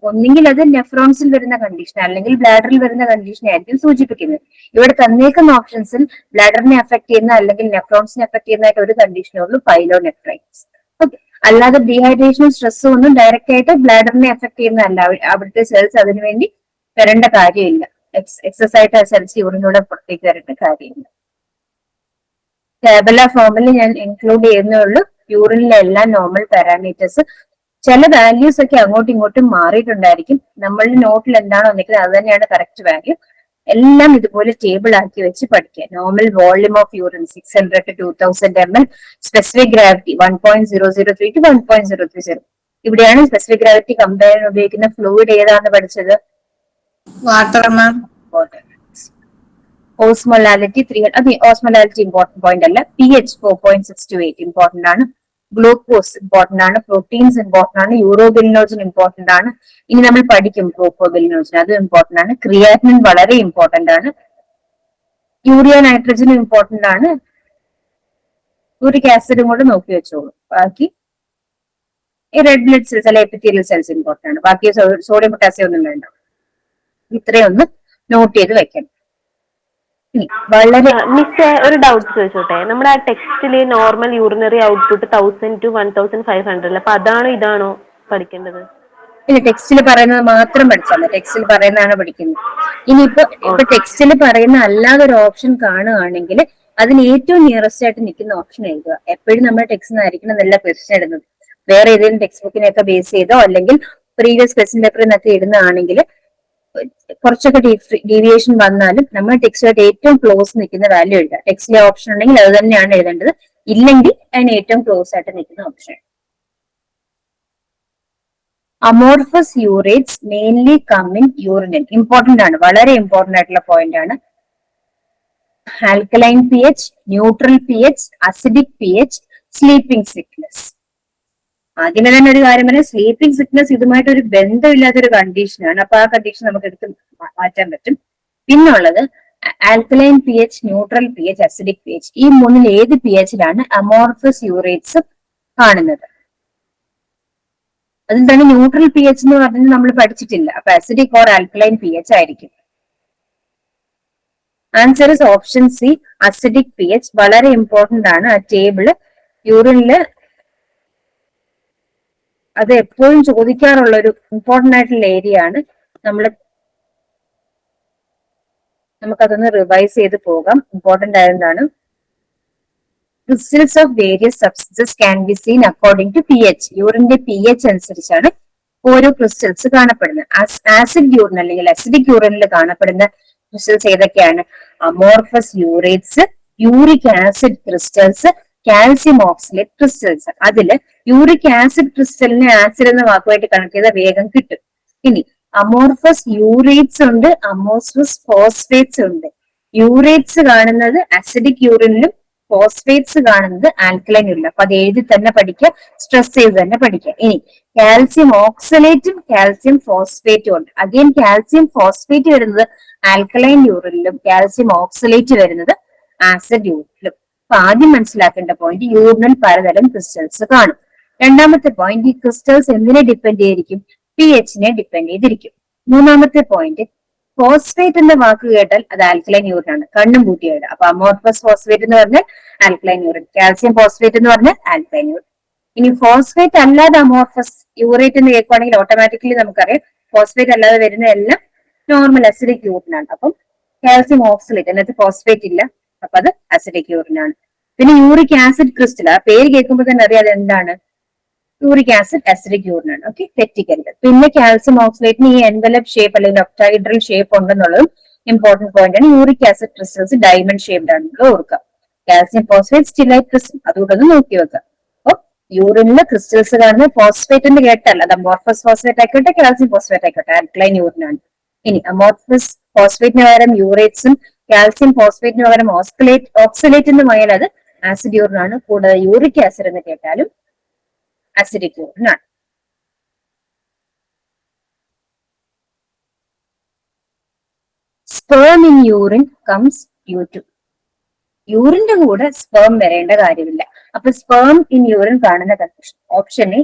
ഒന്നെങ്കിൽ അത് നെഫ്രോൺസിൽ വരുന്ന കണ്ടീഷൻ അല്ലെങ്കിൽ ബ്ലാഡറിൽ വരുന്ന കണ്ടീഷൻ ആയിരിക്കും സൂചിപ്പിക്കുന്നത്. ഇവിടെ തന്നേക്കുന്ന ഓപ്ഷൻസിൽ ബ്ലാഡറിനെ അഫക്ട് ചെയ്യുന്ന അല്ലെങ്കിൽ നെഫ്രോൺസിനെ അഫക്ട് ചെയ്യുന്നതായിട്ട് ഒരു കണ്ടീഷനേ ഉള്ളൂ, പൈലോനെഫ്രൈറ്റിസ്. ഓക്കെ, അല്ലാതെ ഡീഹൈഡ്രേഷനും സ്ട്രെസ്സും ഒന്നും ഡയറക്റ്റ് ആയിട്ട് ബ്ലാഡറിനെ അഫക്ട് ചെയ്യുന്നതല്ല. അവിടുത്തെ സെൽസ് അതിനുവേണ്ടി വരേണ്ട കാര്യമില്ല. എക്സസ് ആയിട്ട് ആ സെൽസ് യൂറിനൂടെ പുറത്തേക്ക് വരേണ്ട കാര്യമില്ല. ടേബുലർ ഫോമിൽ ഞാൻ ഇൻക്ലൂഡ് ചെയ്യുന്നേ ഉള്ളൂ യൂറിനിലെ എല്ലാ നോർമൽ പാരാമീറ്റേഴ്സ്. ചില വാല്യൂസ് ഒക്കെ അങ്ങോട്ടും ഇങ്ങോട്ടും മാറിയിട്ടുണ്ടായിരിക്കും. നമ്മളുടെ നോട്ടിൽ എന്താണോ നിൽക്കുന്നത് അത് തന്നെയാണ് കറക്റ്റ് വാല്യൂ. എല്ലാം ഇതുപോലെ ടേബിൾ ആക്കി വെച്ച് പഠിക്കുക. Normal volume of urine 600 to 2000 ml, specific gravity 1.003 to 1.030. ഇവിടെയാണ് സ്പെസിഫിക് ഗ്രാവിറ്റി കമ്പയർ ചെയ്യാൻ ഉപയോഗിക്കുന്ന ഫ്ലൂയിഡ് ഏതാണ് പഠിച്ചത്? Water, ma'am. ഓസ്മോലാലിറ്റി 300. അതെ, ഓസ്മോലാലിറ്റി ഇമ്പോർട്ടന്റ് പോയിന്റ് അല്ല. pH 4.628 ഇമ്പോർട്ടന്റ് ആണ്. ഗ്ലൂക്കോസ് ഇമ്പോർട്ടന്റ് ആണ്. പ്രോട്ടീൻസ് ഇമ്പോർട്ടന്റ് ആണ്. യൂറോബിലിനോജൻ ഇമ്പോർട്ടന്റ് ആണ്. ഇനി നമ്മൾ പഠിക്കും പ്രോപ്പോബിലിനോജൻ, അതും ഇമ്പോർട്ടന്റ് ആണ്. ക്രിയാറ്റിനിൻ വളരെ ഇമ്പോർട്ടന്റ് ആണ്. യൂറിയ നൈട്രജനും ഇമ്പോർട്ടന്റ് ആണ്. യൂറിക് ആസിഡും കൂടെ നോക്കി വെച്ചോളൂ. ബാക്കി ഈ റെഡ് ബ്ലഡ് സെൽസ് അല്ലെ എപ്പിത്തീരിയൽ സെൽസ് ഇമ്പോർട്ടന്റ് ആണ്. ബാക്കി സോഡിയം പൊട്ടാസ്യം ഒന്നും വേണ്ട. ഇത്രയൊന്ന് നോട്ട് ചെയ്ത് വെക്കണം. വളരെ മിസ് ഒരു ഡൗട്ട് ചോദിച്ചോട്ടെ. നമ്മുടെ ആ ടെക്സ്റ്റില് നോർമൽ യൂറിനറി ഔട്ട്പുട്ട് 1000 to 1500, അപ്പൊ അതാണോ ഇതാണോ പഠിക്കേണ്ടത്? ഇല്ല, ടെക്സ്റ്റിൽ പറയുന്നത് മാത്രം പഠിച്ചാൽ മതി. ടെക്സ്റ്റിൽ പറയുന്നതാണ് പഠിക്കുന്നത്. ഇപ്പൊ ടെക്സ്റ്റിൽ പറയുന്ന അല്ലാതെ ഒരു ഓപ്ഷൻ കാണുകയാണെങ്കിൽ അതിന് ഏറ്റവും നിയറസ്റ്റ് ആയിട്ട് നിൽക്കുന്ന ഓപ്ഷൻ എഴുതുക. എപ്പോഴും നമ്മൾ ടെക്സ്റ്റ് ആയിരിക്കണം നല്ല ക്വസ്റ്റ്യൻ ഇടുന്നത്. വേറെ ഏതെങ്കിലും ടെക്സ്റ്റ് ബുക്കിനെയൊക്കെ ബേസ് ചെയ്തോ അല്ലെങ്കിൽ പ്രീവിയസ് ക്വസ്റ്റ്യൻ പേപ്പറിൽ നിന്നൊക്കെ ഇടുന്നതാണെങ്കിൽ കുറച്ചൊക്കെ ഡീവിയേഷൻ വന്നാലും നമ്മൾ ടെക്സ്റ്റുമായിട്ട് ഏറ്റവും ക്ലോസ് നിൽക്കുന്ന വാല്യൂ എഴുതുക. ടെക്സ്റ്റിലെ ഓപ്ഷൻ ഉണ്ടെങ്കിൽ അത് തന്നെയാണ് എഴുതേണ്ടത്. ഇല്ലെങ്കിൽ അതിന് ഏറ്റവും ക്ലോസ് ആയിട്ട് നിൽക്കുന്ന option. Amorphous urates mainly come in യൂറിനിൻ. ഇമ്പോർട്ടന്റ് ആണ്, വളരെ ഇമ്പോർട്ടന്റ് ആയിട്ടുള്ള പോയിന്റ് ആണ്. Alkaline P H, neutral P H, acidic P H, sleeping sickness. ആദ്യമേ തന്നെ ഒരു കാര്യം പറയാം, സ്ലീപ്പിംഗ് സിക്നസ് ഇതുമായിട്ട് ഒരു ബന്ധമില്ലാത്തൊരു കണ്ടീഷനാണ്. അപ്പൊ ആ കണ്ടീഷൻ നമുക്ക് എടുത്ത് മാറ്റാൻ പറ്റും. പിന്നുള്ളത് alkaline P H, neutral P H, acidic P H. ഈ മൂന്നിൽ ഏത് പി എച്ചിലാണ് അമോർഫസ് യൂറേറ്റ്സ് കാണുന്നത്? അതിൽ തന്നെ ന്യൂട്രൽ പി എച്ച് എന്ന് പറഞ്ഞാൽ നമ്മൾ പഠിച്ചിട്ടില്ല. അപ്പൊ acidic or alkaline P H ആയിരിക്കും. Answer is option C, acidic P H. വളരെ ഇമ്പോർട്ടന്റ് ആണ് ആ ടേബിള്. യൂറിനില് അത് എപ്പോഴും ചോദിക്കാറുള്ള ഒരു ഇമ്പോർട്ടന്റ് ആയിട്ടുള്ള ഏരിയ ആണ്. നമുക്കതൊന്ന് റിവൈസ് ചെയ്ത് പോകാം. ഇമ്പോർട്ടന്റ് ആയതാണ്. Crystals of various substances can be seen according to pH. യൂറിന്റെ pH അനുസരിച്ചാണ് ഓരോ ക്രിസ്റ്റൽസ് കാണപ്പെടുന്നത്. ആസിഡ് യൂറിൻ അല്ലെങ്കിൽ അസിഡിക് യൂറിനിൽ കാണപ്പെടുന്ന ക്രിസ്റ്റൽസ് ഏതൊക്കെയാണ്? Amorphous urates, uric acid crystals, calcium oxalate crystals. അതില് യൂറിക് ആസിഡ് ക്രിസ്റ്റലിനെ ആസിഡ് എന്ന വാക്കുമായിട്ട് കണക്ട് ചെയ്താൽ വേഗം കിട്ടും. ഇനി അമോർഫസ് യൂറേറ്റ്സ് ഉണ്ട്, അമോർഫസ് ഫോസ്ഫേറ്റ്സ് ഉണ്ട്. യൂറേറ്റ്സ് കാണുന്നത് അസിഡിക് യൂറിനിലും ഫോസ്ഫേറ്റ്സ് കാണുന്നത് ആൽക്കലൈൻ യൂറിനിലും. അപ്പൊ അത് എഴുതി തന്നെ പഠിക്കുക, സ്ട്രെസ് ചെയ്ത് തന്നെ പഠിക്കുക. ഇനി കാൽസ്യം ഓക്സലേറ്റും കാൽസ്യം ഫോസ്ഫേറ്റും ഉണ്ട്. അഗെയിൻ കാൽസ്യം ഫോസ്ഫേറ്റ് വരുന്നത് ആൽക്കലൈൻ യൂറിനിലും കാൽസ്യം ഓക്സലേറ്റ് വരുന്നത് ആസിഡ് യൂറിനിലും. അപ്പൊ ആദ്യം മനസ്സിലാക്കേണ്ട പോയിന്റ്, യൂറിനിൽ പലതരം ക്രിസ്റ്റൽസ് കാണും. രണ്ടാമത്തെ പോയിന്റ്, ഈ ക്രിസ്റ്റൽസ് എന്തിനെ ഡിപ്പെൻഡ് ചെയ്തിരിക്കും? പി എച്ചിനെ ഡിപ്പെൻഡ് ചെയ്തിരിക്കും. മൂന്നാമത്തെ പോയിന്റ്, ഫോസ്ഫേറ്റ് എന്ന വാക്ക് കേട്ടാൽ അത് ആൽക്കലൈൻ യൂറിൻ ആണ്. കണ്ണും കൂട്ടിയായിട്ട്. അപ്പൊ അമോർഫസ് ഫോസ്ഫേറ്റ് എന്ന് പറഞ്ഞാൽ ആൽക്കലൈൻ യൂറിൻ, കാൽസ്യം ഫോസ്ഫേറ്റ് എന്ന് പറഞ്ഞാൽ ആൽക്കലൈൻ യൂറിൻ. ഇനി ഫോസ്ഫേറ്റ് അല്ലാതെ അമോർഫസ് യൂറേറ്റ് എന്ന് കേൾക്കുവാണെങ്കിൽ ഓട്ടോമാറ്റിക്കലി നമുക്കറിയാം ഫോസ്ഫേറ്റ് അല്ലാതെ വരുന്ന എല്ലാം നോർമൽ അസിഡിക് യൂറിൻ ആണ്. അപ്പം കാൽസ്യം ഓക്സലേറ്റ്, അതിനകത്ത് ഫോസ്ഫേറ്റ് ഇല്ല, അപ്പൊ അത് അസിഡിക് യൂറിൻ ആണ്. പിന്നെ യൂറിക് ആസിഡ് ക്രിസ്റ്റൽ, ആ പേര് കേൾക്കുമ്പോൾ തന്നെ അറിയാം അത് എന്താണ്. യൂറിക് ആസിഡ് അസിഡിക് യൂറിൻ ആണ്. ഓക്കെ, തെറ്റിക്കരുത്. പിന്നെ കാൽസ്യം ഓക്സലേറ്റിന് ഈ എൻവലപ്പ് ഷേപ്പ് അല്ലെങ്കിൽ ഒക്ടൈഡ്രൽ ഷേപ്പ് ഉണ്ടെന്നുള്ളതും ഇമ്പോർട്ടന്റ് പോയിന്റ് ആണ്. Uric acid crystals diamond shaped ആണെന്നുള്ളത് ഓർക്കുക. കാൽസ്യം ഫോസ്ഫേറ്റ് സ്റ്റിലൈറ്റ് ക്രിസ്റ്റൽ, അതുകൊണ്ട് ഒന്ന് നോക്കി വെക്കുക. അപ്പൊ യൂറിനിലെ ക്രിസ്റ്റൽസ് കാണുന്നത് ഫോസ്ഫേറ്റ് എന്ന് കേട്ടാൽ അത് അമോർഫസ് ഫോസ്ഫേറ്റ് ആയിക്കോട്ടെ കാൽസ്യം ഫോസ്ഫേറ്റ് ആയിക്കോട്ടെ ആൽക്കലൈൻ യൂറിൻ ആണ്. ഇനി അമോർഫസ് ഫോസ്ഫേറ്റിന് പകരം യൂറേറ്റ്സും കാൽസ്യം ഫോസ്ഫേറ്റിന് പകരം ഓക്സലേറ്റ് എന്ന് പോയാൽ അത് ആസിഡ് യൂറിൻ ആണ്. കൂടാതെ യൂറിക് ആസിഡ് എന്ന് കേട്ടാലും അസിഡിക് യൂറിൻ ആണ്. Sperm in urine comes due to. യൂറിന്റെ കൂടെ സ്പേം വരേണ്ട കാര്യമില്ല. അപ്പൊ സ്പേം ഇൻ യൂറിൻ കാണുന്ന condition, option A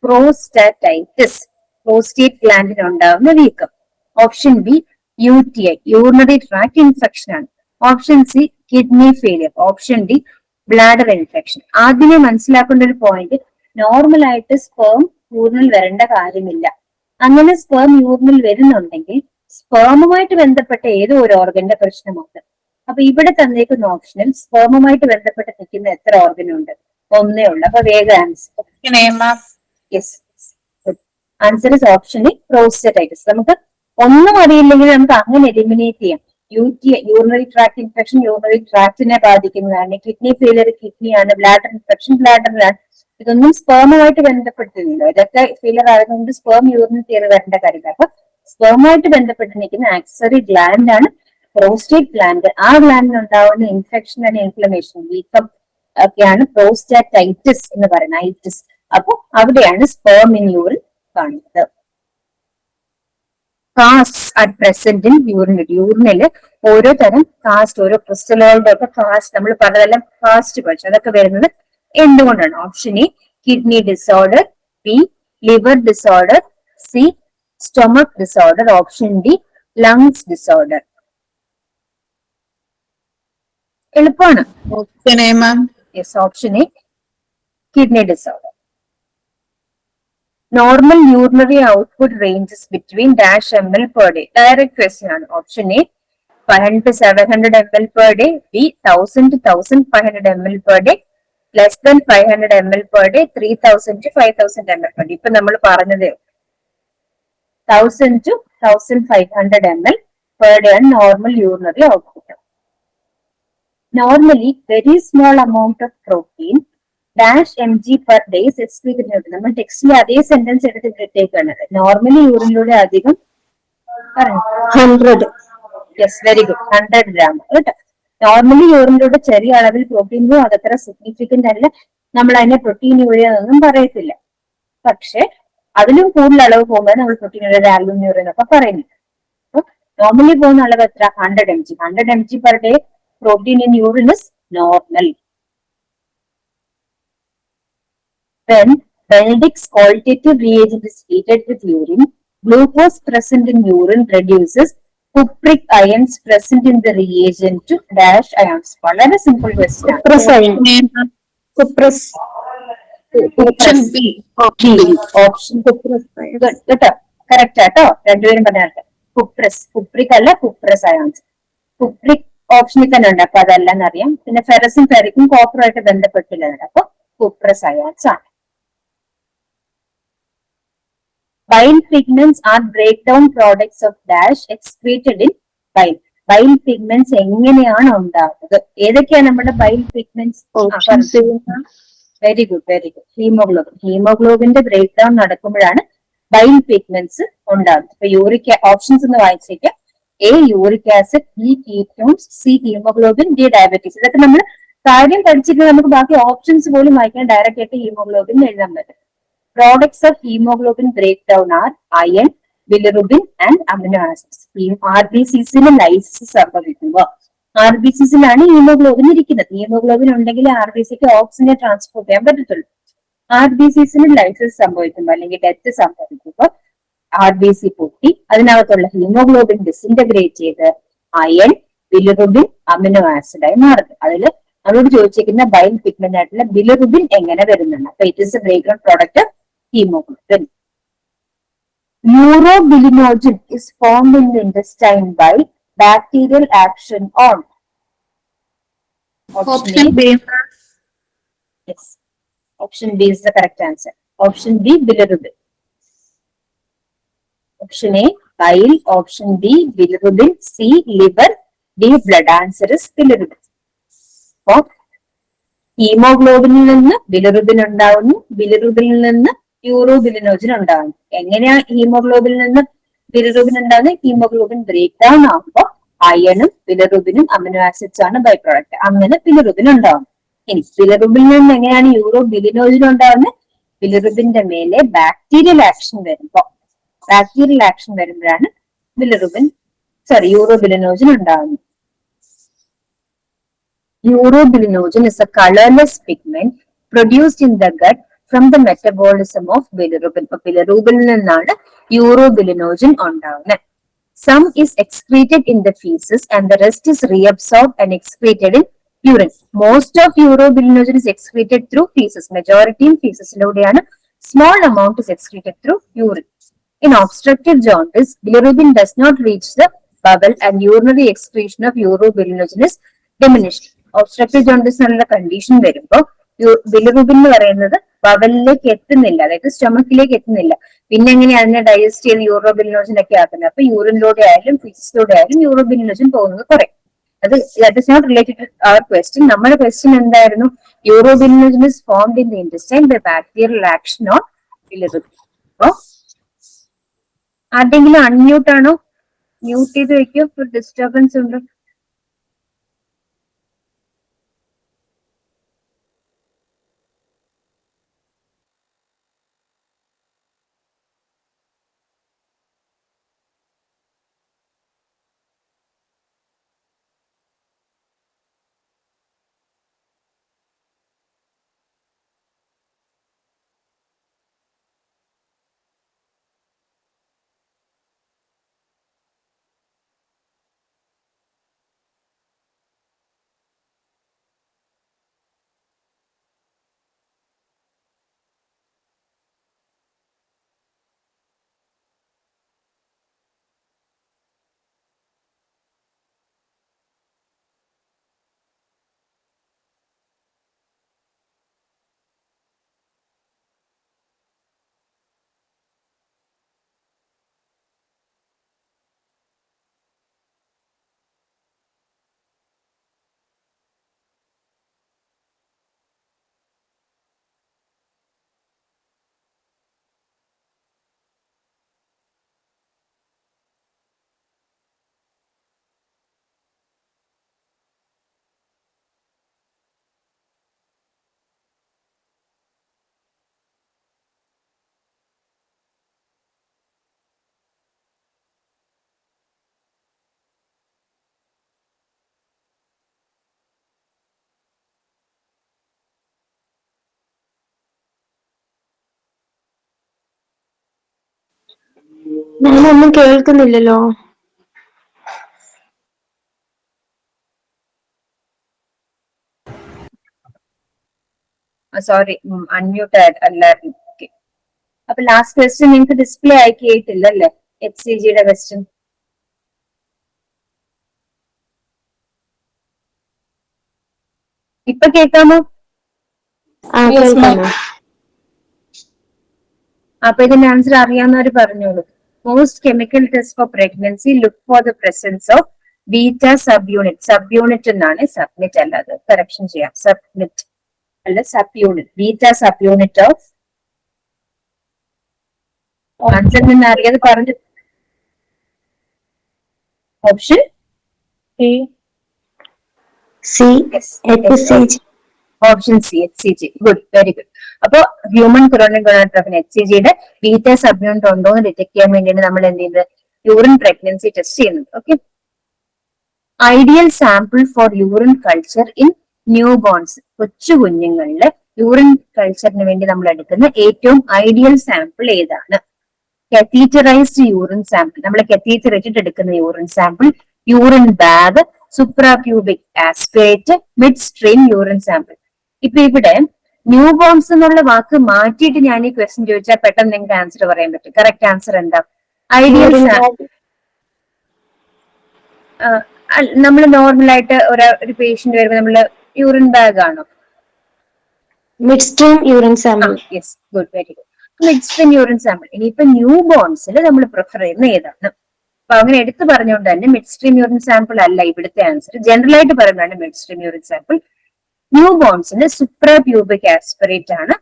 prostatitis, prostate ഗ്ലാൻഡിന് ഉണ്ടാകുന്ന വീക്കം. Option B UTI, urinary tract infection ആണ്. Option C kidney failure. Option D bladder infection. ആദ്യമേ മനസ്സിലാക്കേണ്ട ഒരു പോയിന്റ്, നോർമൽ ആയിട്ട് സ്പേം യൂറിനിൽ വരേണ്ട കാര്യമില്ല. അങ്ങനെ സ്പേം യൂറിനിൽ വരുന്നുണ്ടെങ്കിൽ സ്പേമുമായിട്ട് ബന്ധപ്പെട്ട ഏതോ ഒരു ഓർഗന്റെ പ്രശ്നമുണ്ട്. അപ്പൊ ഇവിടെ തന്നേക്കുന്ന ഓപ്ഷനിൽ സ്പേമുമായിട്ട് ബന്ധപ്പെട്ട് നിൽക്കുന്ന എത്ര ഓർഗൻ ഉണ്ട്? ഒന്നേ ഉള്ളു. അപ്പൊ വേഗം answer. Yes, answer is option A prostatitis. നമുക്ക് ഒന്നും അറിയില്ലെങ്കിൽ നമുക്ക് അങ്ങനെ എലിമിനേറ്റ് ചെയ്യാം. UTI, urinary tract infection urinary ട്രാക്ടിനെ ബാധിക്കുന്നതാണ്. കിഡ്നി ഫെയിലിയർ കിഡ്നിയാണ്. ബ്ലാഡർ ഇൻഫെക്ഷൻ ബ്ലാഡറിലാണ്. ഇതൊന്നും സ്പേമുമായിട്ട് ബന്ധപ്പെട്ടില്ല. ഇതൊക്കെ ഫെയിലർ ആയതുകൊണ്ട് സ്പേം യൂറിനിൽ കയറി വരേണ്ട കാര്യമില്ല. അപ്പൊ സ്പേമുമായിട്ട് ബന്ധപ്പെട്ട് നിൽക്കുന്ന ആക്സറി ഗ്ലാൻഡ് ആണ് പ്രോസ്റ്റേറ്റ് ഗ്ലാൻഡ്. ആ ഗ്ലാൻഡിന് ഉണ്ടാവുന്ന ഇൻഫെക്ഷൻ ആൻഡ് ഇൻഫ്ലമേഷൻ, വീക്കം ഒക്കെയാണ് പ്രോസ്റ്റാറ്റൈറ്റിസ് എന്ന് പറയുന്നത്, ഐറ്റിസ്. അപ്പൊ അവിടെയാണ് സ്പേം ഇൻ യൂറിൻ കാണുന്നത്. Cast at present in urinary. യൂറിനില് ഓരോ തരം കാസ്റ്റ്, ഓരോ ക്രിസ്റ്റലുകളുടെ ഒക്കെ കാസ്റ്റ്, നമ്മൾ പലതരം കാസ്റ്റ് പഠിച്ചു. അതൊക്കെ വരുന്നത് എന്തുകൊണ്ടാണ്? Option A kidney disorder, B liver disorder, C stomach disorder, option D lungs disorder. എളുപ്പമാണ്. Option A ma'am. Yes, option A kidney disorder. Normal urinary output ranges between dash ml per day. Direct question ആണ്. Option A 500 to 700 ml per day. B 1000 to 1500 ml per day. Less than 500 ml per day. 3000 to 5000 ml per day. ഇപ്പൊ നമ്മൾ പറഞ്ഞത് 1000 to 1500 ml per day ആണ് normal urinary output. Normally, very small amount of protein dash mg per day is excreted. നമ്മൾ ടെക്സ്റ്റിൽ അതേ സെന്റൻസ് എടുത്തിട്ടേക്കാണ്. നോർമലി യൂറിനിലൂടെ അധികം 100. യെസ്, വെരി ഗുഡ്, 100 gram കേട്ടോ. നോർമലി യൂറിനിലൂടെ ചെറിയ അളവിൽ പ്രോട്ടീനും അതത്ര സിഗ്നിഫിക്കന്റ് അല്ല. നമ്മൾ അതിനെ പ്രോട്ടീൻ യൂറിയ എന്നൊന്നും പറയത്തില്ല. പക്ഷെ അതിലും കൂടുതൽ അളവ് പോകുമ്പോൾ നമ്മൾ പ്രോട്ടീൻ യൂറിയ, ആൽബുമിൻ യൂറിയ എന്നൊക്കെ പറയുന്നു. നോർമലി പോകുന്ന അളവ് എത്ര? 100 mg. 100 mg per day protein in urine is normal. When Benedict's qualitative reagent is heated with urine, glucose present in urine reduces cupric ions present in the reagent to dash ions. വളരെ simple question. Cuprous. Option B. Option കേട്ടോ, കറക്റ്റ് ആട്ടോ, രണ്ടുപേരും പറഞ്ഞാട്ടെ. കുപ്രസ്, കുപ്രിക് അല്ല, കുപ്രസ് അയോൺസ്. കുപ്രിക് ഓപ്ഷനിൽ തന്നെ ഉണ്ട്, അപ്പൊ അതല്ലെന്ന് അറിയാം. പിന്നെ ഫെറസും ഫെറിക്കും കോപ്പറുമായിട്ട് ബന്ധപ്പെട്ടില്ല, അപ്പൊ കുപ്രസ് അയോൺസ് ആണ്. Bile pigments are breakdown products of dash excreted in bile. Bile pigments എങ്ങനെയാണ് ഉണ്ടാകുന്നത്? ഏതൊക്കെയാണ് നമ്മുടെ bile pigments? Very good, very good. Haemoglobin. ഹീമോഗ്ലോബിന്റെ ബ്രേക്ക് ഡൗൺ നടക്കുമ്പോഴാണ് ബൈൽ പിഗ്മെന്റ്സ് ഉണ്ടാകുന്നത്. ഇപ്പൊ യൂറിക് ഓപ്ഷൻസ് ഒന്ന് വായിച്ചേക്കാം. A uric acid, B ketones, C haemoglobin, D diabetes. ഇതൊക്കെ നമ്മൾ കാര്യം പഠിച്ചിട്ട് നമുക്ക് ബാക്കി ഓപ്ഷൻസ് പോലും വായിക്കാൻ ഡയറക്റ്റ് ആയിട്ട് ഹീമോഗ്ലോബിൻ എഴുതാൻ പറ്റും. Products of haemoglobin break down are iron, bilirubin and amino acids. RBCs lysis സംഭവിക്കുമ്പോൾ RBCs ഹീമോഗ്ലോബിൻ ഇരിക്കുന്നത്. ഹീമോഗ്ലോബിൻ ഉണ്ടെങ്കിൽ RBCക്ക് ഓക്സിജനെ ട്രാൻസ്പോർട്ട് ചെയ്യാൻ പറ്റത്തുള്ളൂ. RBCs ലൈസിസ് സംഭവിക്കുമ്പോൾ അല്ലെങ്കിൽ ഡെത്ത് സംഭവിക്കുമ്പോൾ RBC പൊട്ടി അതിനകത്തുള്ള ഹീമോഗ്ലോബിൻ ഡിസിന്റഗ്രേറ്റ് ചെയ്ത് അയൺ, ബിലിറുബിൻ, അമിനോ ആസിഡായി മാറുന്നത്. അതിൽ നമ്മളോട് ചോദിച്ചിരിക്കുന്ന ബൈൽ പിഗ്മെന്റ് ആയിട്ടുള്ള ബിലിറുബിൻ എങ്ങനെ വരുന്നുണ്ട്? അപ്പൊ it is a break down product of haemoglobin. Urobilinogen is formed in the intestine by bacterial action on. Option B. Yes. Option B is the correct answer. Option B, bilirubin. Option A, bile. Option B, bilirubin. C, liver. D, blood. Answer is bilirubin. അപ്പോൾ ഹീമോഗ്ലോബിനിൽ നിന്ന് ബിലിറുബിൻ ഉണ്ടാവുന്നു, ബിലിറുബിനിൽ നിന്ന് യൂറോബിലിനോജൻ ഉണ്ടാവുന്നു. എങ്ങനെയാ ഹീമോഗ്ലോബിനിൽ നിന്ന് ബിലിറുബിൻ ഉണ്ടാകുന്നത്? ഹീമോഗ്ലോബിൻ ബ്രേക്ക് ഡൗൺ ആകുമ്പോൾ അയണും ബിലിറുബിനും അമിനോ ആസിഡ്സ് ആണ് ബൈ പ്രോഡക്റ്റ്. അങ്ങനെ ബിലിറുബിൻ ഉണ്ടാവും. ഇനി ബിലിറുബിനിൽ നിന്ന് എങ്ങനെയാണ് യൂറോബിലിനോജൻ ഉണ്ടാവുന്നത്? ബിലിറുബിന്റെ മേലെ ബാക്ടീരിയൽ ആക്ഷൻ വരുമ്പോഴാണ് യൂറോബിലിനോജൻ ഉണ്ടാകുന്നത്. Urobilinogen is a colorless pigment produced in the gut from the metabolism of bilirubin. അപ്പൊ ബിലിറൂബിനിൽ നിന്നാണ് യൂറോബിലിനോജൻ ഉണ്ടാവുന്നത്. Some is excreted in the feces and the rest is reabsorbed and excreted in urine. Most of urobilinogen is excreted through feces. Majority in feces-ലൂടെയാണ്. Small amount is excreted through urine. In obstructive jaundice, bilirubin does not reach the bowel and urinary excretion of urobilinogen is diminished. Obstructive jaundice എന്നുള്ള കണ്ടീഷൻ വരുമ്പോൾ ബിലിറുബിൻ എന്ന് പറയുന്നത് ബവലിലേക്ക് എത്തുന്നില്ല, അതായത് സ്റ്റൊമക്കിലേക്ക് എത്തുന്നില്ല. പിന്നെ എങ്ങനെയാണ് അതിനെ ഡൈജസ്റ്റ് ചെയ്ത് യൂറോബിലിനോജൻ ഒക്കെ ആക്കുന്നത്? അപ്പൊ യൂറിനിലൂടെ ആയാലും ഫീസിലൂടെ ആയാലും യൂറോബിലിനോജൻ പോകുന്നത് കുറയും. That is not related to our question. നമ്മുടെ ക്വസ്റ്റ്യൻ എന്തായിരുന്നു? Urobilinogen is formed in the intestine by bacterial action on bilirubin. അപ്പോ ആരുടെങ്കിലും അൺമ്യൂട്ട് ആണോ? മ്യൂട്ട് ചെയ്ത് വെക്കോ, ഡിസ്റ്റർബൻസ് ഉണ്ട്. ഞാനൊന്നും കേൾക്കുന്നില്ലല്ലോ. സോറി, അൺമ്യൂട്ട് അല്ലായിരുന്നു. ഓക്കെ, അപ്പൊ ലാസ്റ്റ് ക്വസ്റ്റ്യൻ നിങ്ങൾക്ക് ഡിസ്പ്ലേ ആക്കിയിട്ടില്ല അല്ലേ? HCGയുടെ ക്വസ്റ്റ്യൻ ഇപ്പൊ കേൾക്കാമോ? കേൾക്കാമോ? അപ്പൊ ഇതിന്റെ ആൻസർ അറിയാവുന്നവർ പറഞ്ഞോളൂ. Most chemical test for pregnancy look for the presence of beta sub unit. Sub unit എന്നാണ്, സബ്മിറ്റ് അല്ലാതെ കറക്ഷൻ ചെയ്യാം. സബ്മിറ്റ് അല്ല, sub unit. Beta sub unit of answer നിന്ന് അറിയാതെ പറഞ്ഞു. Option C, option C, HCG. Good, very good. അപ്പൊ ഹ്യൂമൻ ക്രോണിക് ഗൊണാട്രോഫിൻ HCGയുടെ ബീറ്റ സബ് യൂണിറ്റ് ഉണ്ടോ എന്ന് ഡിറ്റക്ട് ചെയ്യാൻ വേണ്ടിയാണ് നമ്മൾ എന്ത് ചെയ്യുന്നത്? യൂറിൻ പ്രഗ്നൻസി ടെസ്റ്റ് ചെയ്യുന്നത്. Okay, ideal sample for urine culture in newborns. കൊച്ചു കുഞ്ഞുങ്ങളിലെ യൂറിൻ കൾച്ചറിന് വേണ്ടി നമ്മൾ എടുക്കുന്ന ഏറ്റവും ഐഡിയൽ സാമ്പിൾ ഏതാണ്? കത്തീറ്ററൈസ്ഡ് യൂറിൻ സാമ്പിൾ, നമ്മൾ കത്തീറ്റർ ഇട്ടിട്ട് എടുക്കുന്ന urine sample, urine bag, suprapubic aspirate, mid stream urine sample. ഇപ്പൊ ഇവിടെ ന്യൂ ബോൺസ് എന്നുള്ള വാക്ക് മാറ്റിയിട്ട് ഞാൻ ഈ ക്വസ്റ്റ്യൻ ചോദിച്ചാൽ പെട്ടെന്ന് നിങ്ങൾക്ക് ആൻസർ പറയാൻ പറ്റും. കറക്റ്റ് ആൻസർ എന്താ? ഐഡിയൽ നമ്മൾ നോർമൽ ആയിട്ട് ഒരു പേഷ്യന്റ് വരുമ്പോൾ നമ്മള് യൂറിൻ ബാഗ് ആണോ? Mid stream urine sample. Yes, good, very good. Mid stream urine sample. ഇനിയിപ്പോ ന്യൂ ബോൺസിൽ നമ്മൾ പ്രിഫർ ചെയ്യുന്ന ഏതാണ്? അപ്പൊ അങ്ങനെ എടുത്തു പറഞ്ഞുകൊണ്ട് തന്നെ മിഡ് സ്ട്രീം യൂറിൻ സാമ്പിൾ അല്ല ഇവിടുത്തെ ആൻസർ. ജനറൽ ആയിട്ട് പറയുന്നതാണ് mid stream urine sample. New ബോൺസിന് സുപ്രാപ്യൂബിക് ആസ്പിറേറ്റ് ആണ്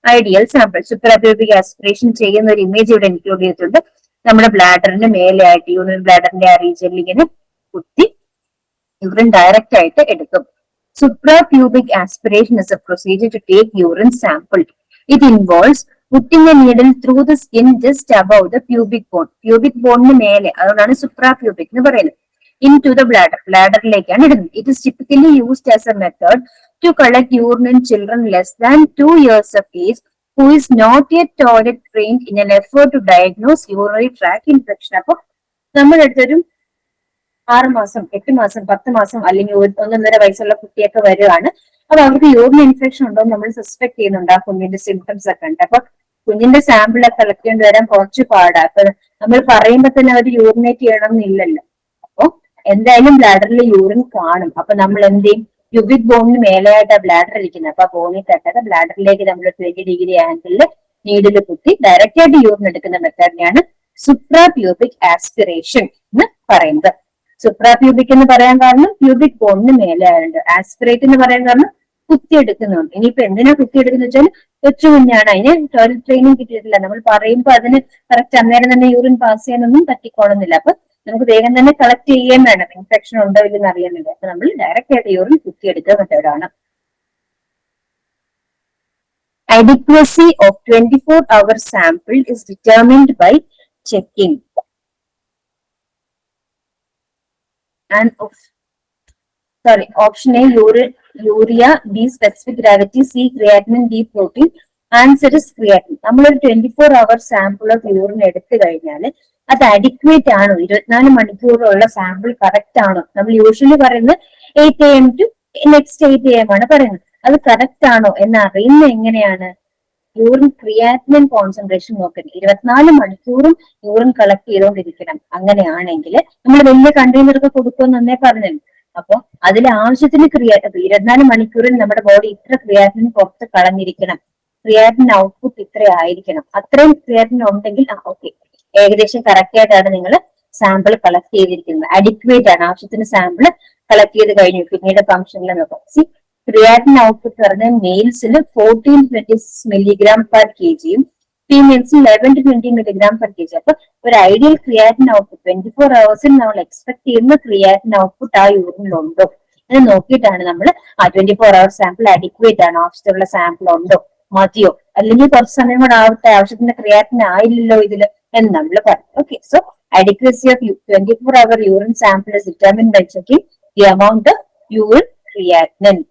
ഐഡിയൽ സാമ്പിൾ. സുപ്രാപ്യൂബിക് ആസ്പിറേഷൻ ചെയ്യുന്ന ഒരു ഇമേജ് ഇവിടെ ഇൻക്ലൂഡ് ചെയ്തിട്ടുണ്ട്. നമ്മുടെ ബ്ലാഡറിന്റെ മേലെയായിട്ട് യൂറിൻ ബ്ലാഡറിന്റെ ആ റീജിയനിൽ ഇങ്ങനെ കുത്തി യൂറിൻ ഡയറക്റ്റ് ആയിട്ട് എടുക്കും. Suprapubic aspiration is a procedure to take urine sample. It involves putting a needle through the skin just above the pubic bone. Pubic bone മേലെ, അതുകൊണ്ടാണ് suprapubic എന്ന് പറയുന്നത്. Into the bladder. ബ്ലാഡറിലേക്കാണ് ഇടുന്നത്. It is typically used as a method to collect urine in children less than 2 years of age who is not yet toilet trained in an effort to diagnose urinary tract infection. അപ്പൊ നമ്മുടെ അടുത്തൊരു 6 മാസം, 8 മാസം, 10 മാസം അല്ലെങ്കിൽ 1.5 വയസ്സുള്ള കുട്ടിയൊക്കെ വരികയാണ്. അപ്പൊ അവർക്ക് യൂറിൻ ഇൻഫെക്ഷൻ ഉണ്ടോ എന്ന് നമ്മൾ സസ്പെക്ട് ചെയ്യുന്നുണ്ട്. ആ കുഞ്ഞിന്റെ സിംറ്റംസ് ഒക്കെ ഉണ്ട്. അപ്പൊ കുഞ്ഞിന്റെ സാമ്പിൾ ഒക്കെ കളക്ട് ചെയ്യേണ്ടി വരാൻ കുറച്ച് പാടാ. അപ്പൊ നമ്മൾ പറയുമ്പോൾ തന്നെ അവർ യൂറിനേറ്റ് ചെയ്യണം എന്നില്ലല്ലോ. അപ്പൊ എന്തായാലും ബ്ലാഡറിൽ യൂറിൻ കാണും. അപ്പൊ നമ്മൾ എന്ത് ചെയ്യും? പ്യൂബിക് ബോണിന് മേലെയായിട്ടാണ് ബ്ലാഡർ ഇരിക്കുന്നത്. അപ്പൊ ബോണിൽ തട്ടാതെ ബ്ലാഡറിലേക്ക് നമ്മൾ 20 ഡിഗ്രി ആംഗിളിൽ നീഡിൽ കുത്തി ഡയറക്റ്റ് ആയിട്ട് യൂറിൻ എടുക്കുന്ന മെത്തേഡിനെയാണ് സുപ്രാപ്യൂബിക് ആസ്പിറേഷൻ എന്ന് പറയുന്നത്. സുപ്രാപ്യൂബിക് എന്ന് പറയാൻ കാരണം പ്യൂബിക് ബോണിന് മേലെ ആയുണ്ട്. ആസ്പിറേറ്റ് എന്ന് പറയാൻ കാരണം കുത്തിയെടുക്കുന്നുണ്ട്. ഇനിയിപ്പോ എന്തിനാ കുത്തിയെടുക്കുന്ന വെച്ചാൽ കൊച്ചു കുഞ്ഞാണ്, അതിന് ടോയ്ലറ്റ് ട്രെയിനിങ് കിട്ടിയിട്ടില്ല. നമ്മൾ പറയുമ്പോൾ അതിന് കറക്റ്റ് അന്നേരം തന്നെ യൂറിൻ പാസ് ചെയ്യാനൊന്നും പറ്റിക്കോളുന്നില്ല. അപ്പൊ നമുക്ക് വേഗം തന്നെ കളക്ട് ചെയ്യാൻ വേണം, ഇൻഫെക്ഷൻ ഉണ്ടോ ഇല്ലെന്ന് അറിയാൻ വേണ്ടി. അപ്പൊ നമ്മൾ ഡയറക്റ്റ് ആയിട്ട് യൂറിൻ കുത്തിയെടുക്കുന്ന മെത്തേഡാണ്. Adequacy of 24-hour sample is determined by checking and option A urea, B specific gravity, C creatinine, D protein. Answer is creatinine. നമ്മളൊരു 24-hour സാമ്പിൾ ഓഫ് യൂറിൻ എടുത്തു കഴിഞ്ഞാൽ അത് അഡിക്വേറ്റ് ആണോ, 24 മണിക്കൂറുള്ള സാമ്പിൾ കറക്റ്റ് ആണോ? നമ്മൾ യൂഷ്വലി പറയുന്നത് 8 AM to next 8 AM ആണ് പറയുന്നത്. അത് കറക്റ്റ് ആണോ എന്ന് അറിയുന്നത് എങ്ങനെയാണ്? യൂറിൻ ക്രിയാറ്റിനിൻ കോൺസെൻട്രേഷൻ നോക്കണം. 24 മണിക്കൂറും യൂറിൻ കളക്ട് ചെയ്തുകൊണ്ടിരിക്കണം. അങ്ങനെയാണെങ്കിൽ നമ്മൾ വലിയ കണ്ടെയ്നറൊക്കെ കൊടുക്കുമെന്ന് നന്നേ പറഞ്ഞു. അപ്പൊ അതിൽ ആവശ്യത്തിന് 24 മണിക്കൂറിൽ നമ്മുടെ ബോഡി ഇത്ര ക്രിയാറ്റിനിൻ പുറത്ത് കളഞ്ഞിരിക്കണം, ക്രിയാറ്റിൻ ഔട്ട്പുട്ട് ഇത്ര ആയിരിക്കണം. അത്രയും ക്രിയാറ്റിൻ ഉണ്ടെങ്കിൽ ഓക്കെ, ഏകദേശം കറക്റ്റ് ആയിട്ടാണ് നിങ്ങൾ സാമ്പിൾ കളക്ട് ചെയ്തിരിക്കുന്നത്. അഡിക്വേറ്റ് ആണ്, ആവശ്യത്തിന് സാമ്പിൾ കളക്ട് ചെയ്ത് കഴിഞ്ഞു. പിന്നീട് ഫംഗ്ഷനിൽ നോക്കാം. ക്രിയാറ്റിൻ ഔട്ട്പുട്ട് പറഞ്ഞാൽ മെയിൽസിൽ 14-26 മില്ലിഗ്രാം പെർ കെ ജിയും ഫീമെയിൽസിൽ 11 to 20 milligram per K G. അപ്പൊ ഒരു ഐഡിയൽ ക്രിയാറ്റിൻ ഔട്ട്പുട്ട് 24 hours നമ്മൾ എക്സ്പെക്ട് ചെയ്യുന്ന ക്രിയാറ്റിൻ ഔട്ട്പുട്ട് ആ യൂറിനിലുണ്ടോ എന്ന് നോക്കിയിട്ടാണ് നമ്മൾ ആ 24 hour സാമ്പിൾ അഡിക്വേറ്റ് ആണ്, ആവശ്യത്തിലുള്ള സാമ്പിൾ ഉണ്ടോ, മതിയോ, അല്ലെങ്കിൽ കുറച്ച് സമയം കൂടെ ആവട്ടെ, ആവശ്യത്തിന്റെ ക്രിയാറ്റിൻ ആയില്ലല്ലോ ഇതില് എന്ന് നമ്മൾ പറയും. Okay, so adequacy of 24 hour urine sample is determined by checking the amount of urine creatinine.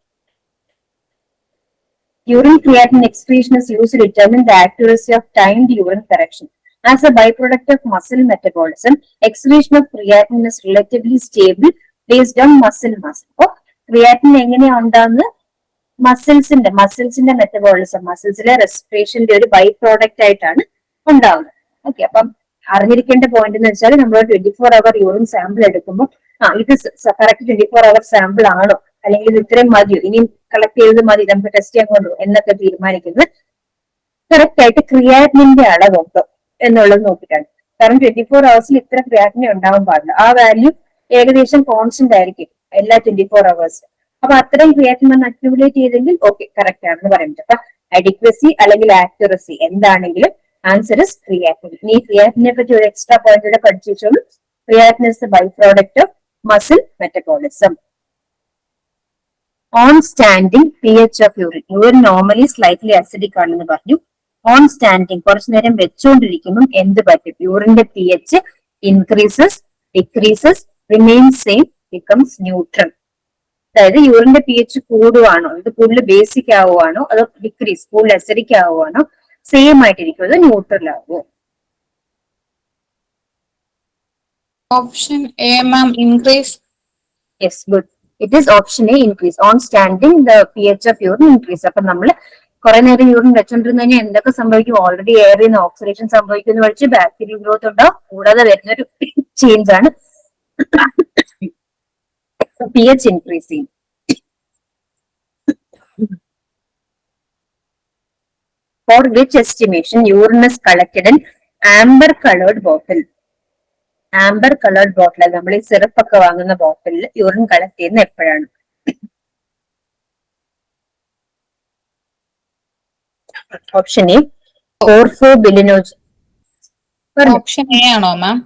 Urine creatinine excretion is used to determine the accuracy of timed urine correction. As a byproduct of muscle metabolism, excretion of creatinine is relatively stable based on muscle mass. അപ്പൊ ക്രിയാറ്റിൻ എങ്ങനെയാ ഉണ്ടാകുന്നത്? മസിൽസിന്റെ മെറ്റബോളിസം, മസിൽസിലെ റെസ്പിറേഷന്റെ ഒരു ബൈ പ്രോഡക്റ്റ് ആയിട്ടാണ് ഉണ്ടാവുന്നത്. ഓക്കെ, അപ്പം അറിഞ്ഞിരിക്കേണ്ട പോയിന്റ് എന്ന് വെച്ചാൽ നമ്മൾ 24 hour യൂറിൻ സാമ്പിൾ എടുക്കുമ്പോൾ ഇത് കറക്റ്റ് 24 hour സാമ്പിൾ ആണോ, അല്ലെങ്കിൽ ഇത് ഇത്രയും മതിയോ, ഇനിയും കളക്ട് ചെയ്തത് മതി, നമുക്ക് ടെസ്റ്റ് ചെയ്യാൻ കൊണ്ടോ എന്നൊക്കെ തീരുമാനിക്കുന്നത് കറക്റ്റ് ആയിട്ട് ക്രിയാറ്റിനിന്റെ അളവുണ്ടോ എന്നുള്ളത് നോക്കിയിട്ടാണ്. കാരണം 24 hours ഇത്ര ക്രിയാറ്റിനെ ഉണ്ടാവാൻ പാടില്ല. ആ വാല്യൂ ഏകദേശം കോൺസ്റ്റന്റ് ആയിരിക്കും എല്ലാ 24 hours. അപ്പൊ അത്രയും ക്രിയാറ്റിൻ വന്ന് അക്യുമുലേറ്റ് ചെയ്തെങ്കിൽ ഓക്കെ കറക്റ്റ് ആണെന്ന് പറയുന്നത്. അപ്പൊ അഡിക്വസി അല്ലെങ്കിൽ ആക്യുറസി എന്താണെങ്കിലും ആൻസർ ഇസ് ക്രിയാറ്റിൻ. ഇനി ക്രിയാറ്റിനെ പറ്റി ഒരു എക്സ്ട്രാ പോയിന്റ് കൂടെ പഠിച്ചു വെച്ചോളൂ. Creatine is the byproduct of muscle metabolism. On standing pH of urine. Urine normally slightly acidic ആണെന്ന് പറഞ്ഞു. ഓൺ സ്റ്റാൻഡിംഗ് കുറച്ചു നേരം വെച്ചുകൊണ്ടിരിക്കുമ്പോൾ എന്ത് പറ്റും? യൂറിന്റെ pH increases, decreases, remains same, becomes neutral. അതായത് യൂറിന്റെ pH കൂടുവാണോ, ഇത് കൂടുതൽ ബേസിക് ആവുകയാണോ, അതോ ഡിക്രീസ് കൂടുതൽ അസിഡിക് ആവുകയാണോ, സെയിം ആയിട്ടിരിക്കും, അത് ന്യൂട്രൽ ആവുമോ? Option A, ma'am, increase. Yes, good. It is option A, increase. On standing, the pH of urine increase. അപ്പൊ നമ്മൾ കുറെ നേരം യൂറിൻ വെച്ചോണ്ടിരുന്നു കഴിഞ്ഞാൽ എന്തൊക്കെ സംഭവിക്കും? ഓൾറെഡി എയറിൽ നിന്ന് ഓക്സിഡേഷൻ സംഭവിക്കുന്നു പഠിച്ച് ബാക്ടീരിയൽ ഗ്രോത്ത് ഉണ്ടാവും. കൂടാതെ വരുന്നൊരു ചേഞ്ച് ആണ് pH increase ചെയ്യും. For which estimation urine is collected in amber colored bottle? Amber coloured bottle, നമ്മൾ ഈ സിറപ്പ് ഒക്കെ വാങ്ങുന്ന ബോട്ടിലിൽ യൂറിൻ കളക്ട് ചെയ്യുന്ന എപ്പോഴാണ്? Option A porphobilinogen. Option A ആണോ മാം?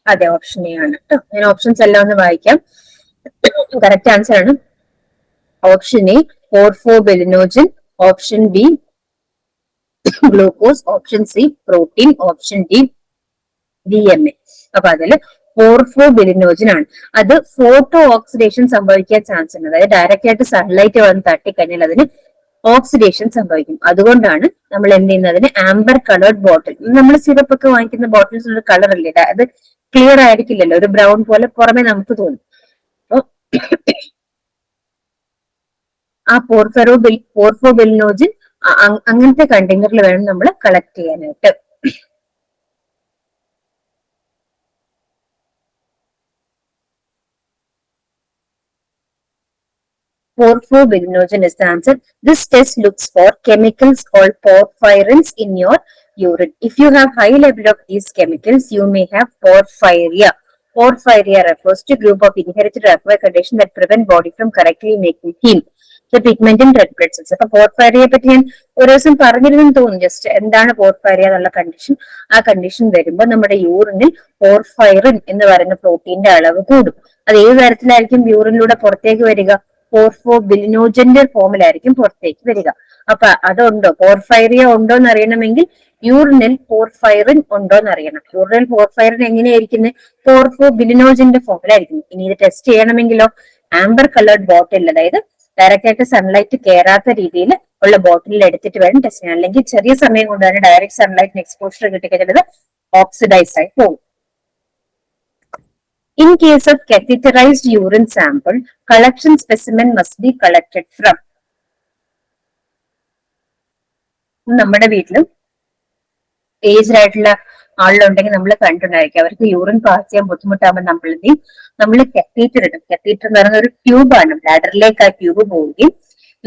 അതെ, ഓപ്ഷൻ എ ആണ് കേട്ടോ. ഞാൻ ഓപ്ഷൻസ് എല്ലാം ഒന്ന് വായിക്കാം. കറക്റ്റ് ആൻസർ ആണ് option A porphobilinogen, option B glucose, option C protein, option D DMA. അപ്പൊ അതില് ഓർഫോബിലിനോജൻ ആണ്. അത് ഫോട്ടോ ഓക്സിഡേഷൻ സംഭവിക്കാൻ ചാൻസ് ഉണ്ട്. അതായത് ഡയറക്റ്റ് ആയിട്ട് സൺലൈറ്റ് വന്ന് തട്ടിക്കഴിഞ്ഞാൽ അതിന് ഓക്സിഡേഷൻ സംഭവിക്കും. അതുകൊണ്ടാണ് നമ്മൾ എന്ത് ചെയ്യുന്നത്, അതിന് ആംബർ കളേർഡ് ബോട്ടിൽ. നമ്മൾ സിറപ്പ് ഒക്കെ വാങ്ങിക്കുന്ന ബോട്ടിൽസിന്റെ കളർ അല്ലേ, അത് ക്ലിയർ ആയിരിക്കില്ലല്ലോ, ഒരു ബ്രൗൺ പോലെ പുറമെ നമുക്ക് തോന്നും. ആ ഓർഫോബിലിനോജൻ അങ്ങനത്തെ കണ്ടെയ്നറിൽ വേണം നമ്മൾ കളക്ട് ചെയ്യാനായിട്ട്. Porphobilinogen is the answer. This test looks for chemicals called porphyrins in your urine. If you have high level of these chemicals, you may have porphyria. Porphyria refers to a group of inherited or acquired condition that prevent body from correctly making heme. The pigment in red blood cells. അപ്പൊ പോർഫൈറിയെ പറ്റി ഞാൻ ഒരു ദിവസം പറഞ്ഞിരുന്നെന്ന് തോന്നുന്നു. ജസ്റ്റ് എന്താണ് പോർഫൈറിയ എന്നുള്ള കണ്ടീഷൻ. ആ കണ്ടീഷൻ വരുമ്പോൾ നമ്മുടെ യൂറിനിൽ പോർഫൈറിൻ എന്ന് പറയുന്ന പ്രോട്ടീന്റെ അളവ് കൂടും. അത് ഏത് തരത്തിലായിരിക്കും യൂറിനിലൂടെ പുറത്തേക്ക് വരിക? പോർഫോബിലിനോജന്റെ ഫോമിലായിരിക്കും പുറത്തേക്ക് വരിക. അപ്പൊ അതുണ്ടോ, പോർഫൈറിയ ഉണ്ടോ എന്ന് അറിയണമെങ്കിൽ യൂറിനിൽ പോർഫൈറിൻ ഉണ്ടോ എന്ന് അറിയണം. യൂറിനിൽ പോർഫൈറിൻ എങ്ങനെയായിരിക്കുന്നത്? പോർഫോബിലിനോജന്റെ ഫോമിലായിരിക്കും. ഇനി ഇത് ടെസ്റ്റ് ചെയ്യണമെങ്കിലോ ആംബർ കളേർഡ് ബോട്ടിൽ, അതായത് ഡയറക്റ്റ് ആയിട്ട് സൺലൈറ്റ് കയറാത്ത രീതിയിൽ ഉള്ള ബോട്ടിലിൽ എടുത്തിട്ട് വേണം ടെസ്റ്റ് ചെയ്യാൻ. അല്ലെങ്കിൽ ചെറിയ സമയം കൊണ്ട് തന്നെ ഡയറക്റ്റ് സൺലൈറ്റിന് എക്സ്പോഷർ കിട്ടിക്കഴിഞ്ഞത് ഓക്സിഡൈസ് ആയി പോകും. In case of catheterized urine sample, collection specimen must be collected from. നമ്മുടെ വീട്ടിലും ഏജ്ഡ് ആയിട്ടുള്ള ആളുകളുണ്ടെങ്കിൽ നമ്മൾ കണ്ടിട്ടുണ്ടായിരിക്കും, അവർക്ക് യൂറിൻ പാസ് ചെയ്യാൻ ബുദ്ധിമുട്ടാകുമ്പോൾ നമ്മൾ കത്തീറ്റർ ഇടും. കത്തീറ്റർ എന്ന് പറയുന്ന ഒരു ട്യൂബാണ്. ബ്ലാഡറിലേക്ക് ആ ട്യൂബ് പോവുകയും